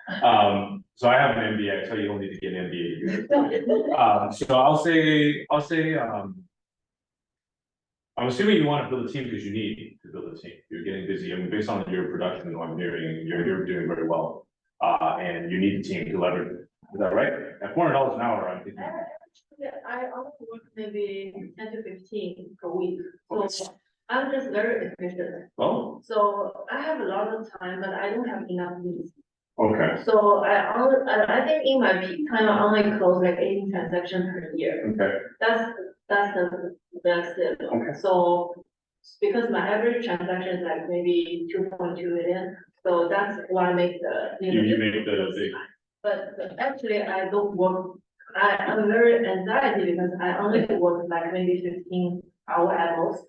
So I have an MBA. I tell you, you don't need to get an MBA. So I'm assuming you want to build a team because you need to build a team. You're getting busy. I mean, based on your production and what I'm hearing, you're doing very well. And you need a team to leverage it. Is that right? At $400 an hour, I'm thinking. Yeah, I only work maybe 10 to 15 per week, so I'm just very efficient. Oh, So I have a lot of time, but I don't have enough leads. okay, So I think in my peak time, I only close 18 transactions per year. okay. That's the best. Okay. So because my average transaction is maybe 2.2 million, so that's why I make the. You make the big. But actually, I don't work, I'm very anxiety because I only work maybe 15 hours at most.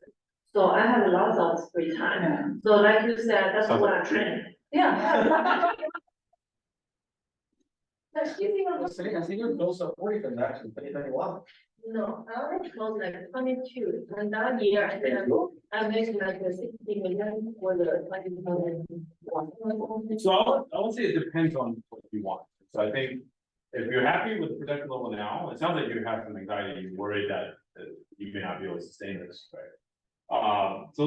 So I have lots of free time. So like you said, that's Sounds what like a I'm treat. saying. Yeah. I think your goals are 40 transactions, 2021. No, I only closed 22, and that year I made 60 million for the 2021. So I would say it depends on what you want. So I think if you're happy with the production level now, it sounds like you have some anxiety, you're worried that you may not be able to sustain this, right? So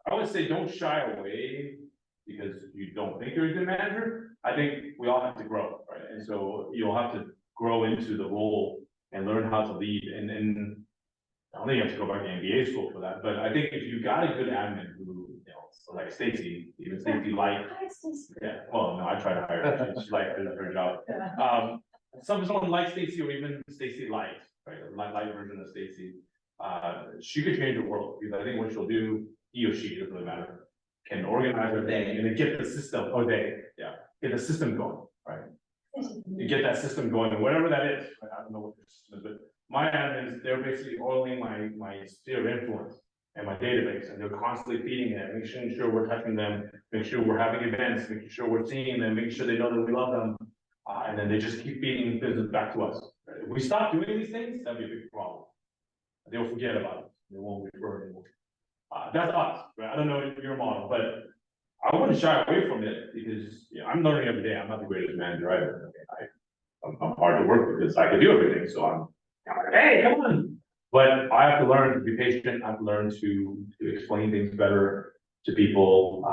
I would say don't shy away because you don't think you're a good manager. I think we all have to grow, right? And so you'll have to grow into the role and learn how to lead. And I don't think you have to go back to MBA school for that, but I think if you got a good admin who, like Stacy, even Stacy Light. Yeah, well, no, I tried to hire her, she's like, did her job. Someone like Stacy or even Stacy Light, right, a light version of Stacy. She could change the world, because I think what she'll do, he or she, doesn't really matter, can organize her day and then get the system, get the system going, right? You get that system going, whatever that is, right? I don't know what the system is, but my admins, they're basically oiling my sphere of influence and my database, and they're constantly feeding it, making sure we're touching them, make sure we're having events, making sure we're seeing them, making sure they know that we love them. And then they just keep feeding business back to us. If we stop doing these things, that'd be a big problem. They'll forget about it. They won't refer anymore. That's us, right? I don't know your model, but I wouldn't shy away from it because I'm learning every day. I'm not the greatest manager either. I'm hard to work with because I can do everything. So I'm like, hey, come on. But I have to learn to be patient. I have to learn to explain things better to people,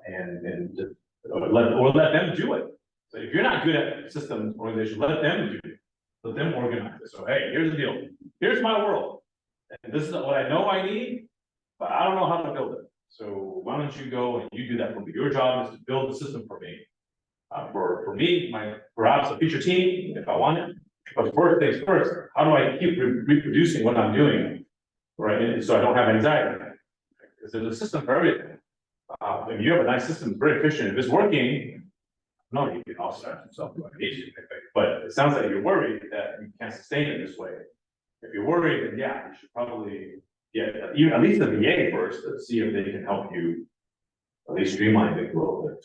and just let them do it. So if you're not good at systems organization, let them do it. Let them organize it. So hey, here's the deal. Here's my world, and this is what I know I need, but I don't know how to build it. So why don't you go and you do that for me? Your job is to build the system for me. For me, perhaps a future team, if I want it. But first things first, how do I keep reproducing what I'm doing, right? And so I don't have anxiety. Because there's a system for everything. If you have a nice system, it's very efficient. If it's working, no, you can offset yourself. But it sounds like you're worried that you can't sustain it this way. If you're worried, then yeah, you should probably get at least a VA first to see if they can help you at least streamline it a little bit.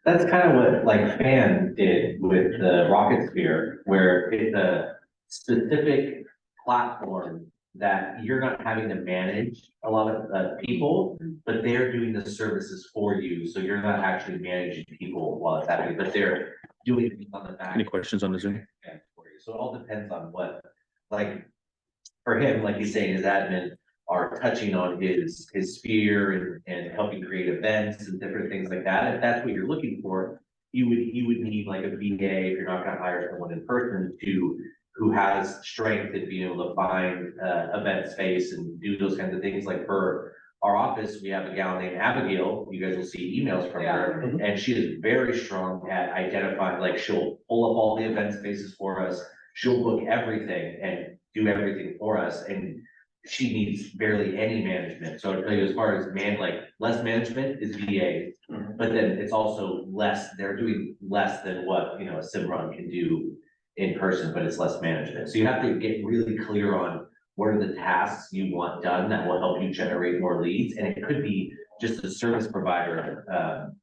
That's kind of what Fan did with the rocket sphere, where it's specific platform that you're not having to manage a lot of people, but they're doing the services for you, so you're not actually managing people while it's happening, but they're doing it on the back. Any questions on the Zoom? end for you. So it all depends on what, like, for him, like he's saying, his admin are touching on his sphere and helping create events and different things like that. If that's what you're looking for, you would need like a VA, if you're not gonna hire someone in person who has strength in being able to find event space and do those kinds of things. Like for our office, we have a gal named Abigail, you guys will see emails from her, and she is very strong at identifying, like she'll pull up all the event spaces for us, she'll book everything and do everything for us, and she needs barely any management. So I'll tell you, as far as less management is VA, but then it's also less, they're doing less than what, you know, a Simron can do in person, but it's less management. So you have to get really clear on what are the tasks you want done that will help you generate more leads. And it could be just a service provider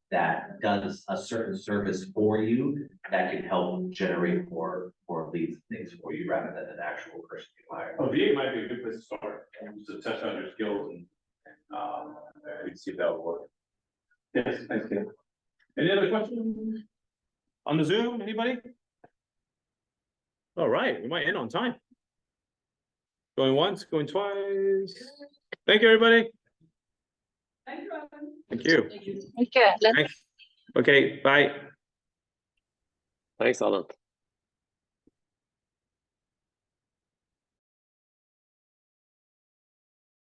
that does a certain service for you that can help generate more leads and things for you rather than an actual person you hire. Well, VA might be a good place to start, just to test out your skills and see if that will work. Yes, thanks, Ken. Any other questions? On the Zoom, anybody? All right, we might end on time. Going once, going twice. Thank you, everybody. Thank you, Alan. Thank you. Okay, let's Thanks. Okay, bye. Thanks, Alan.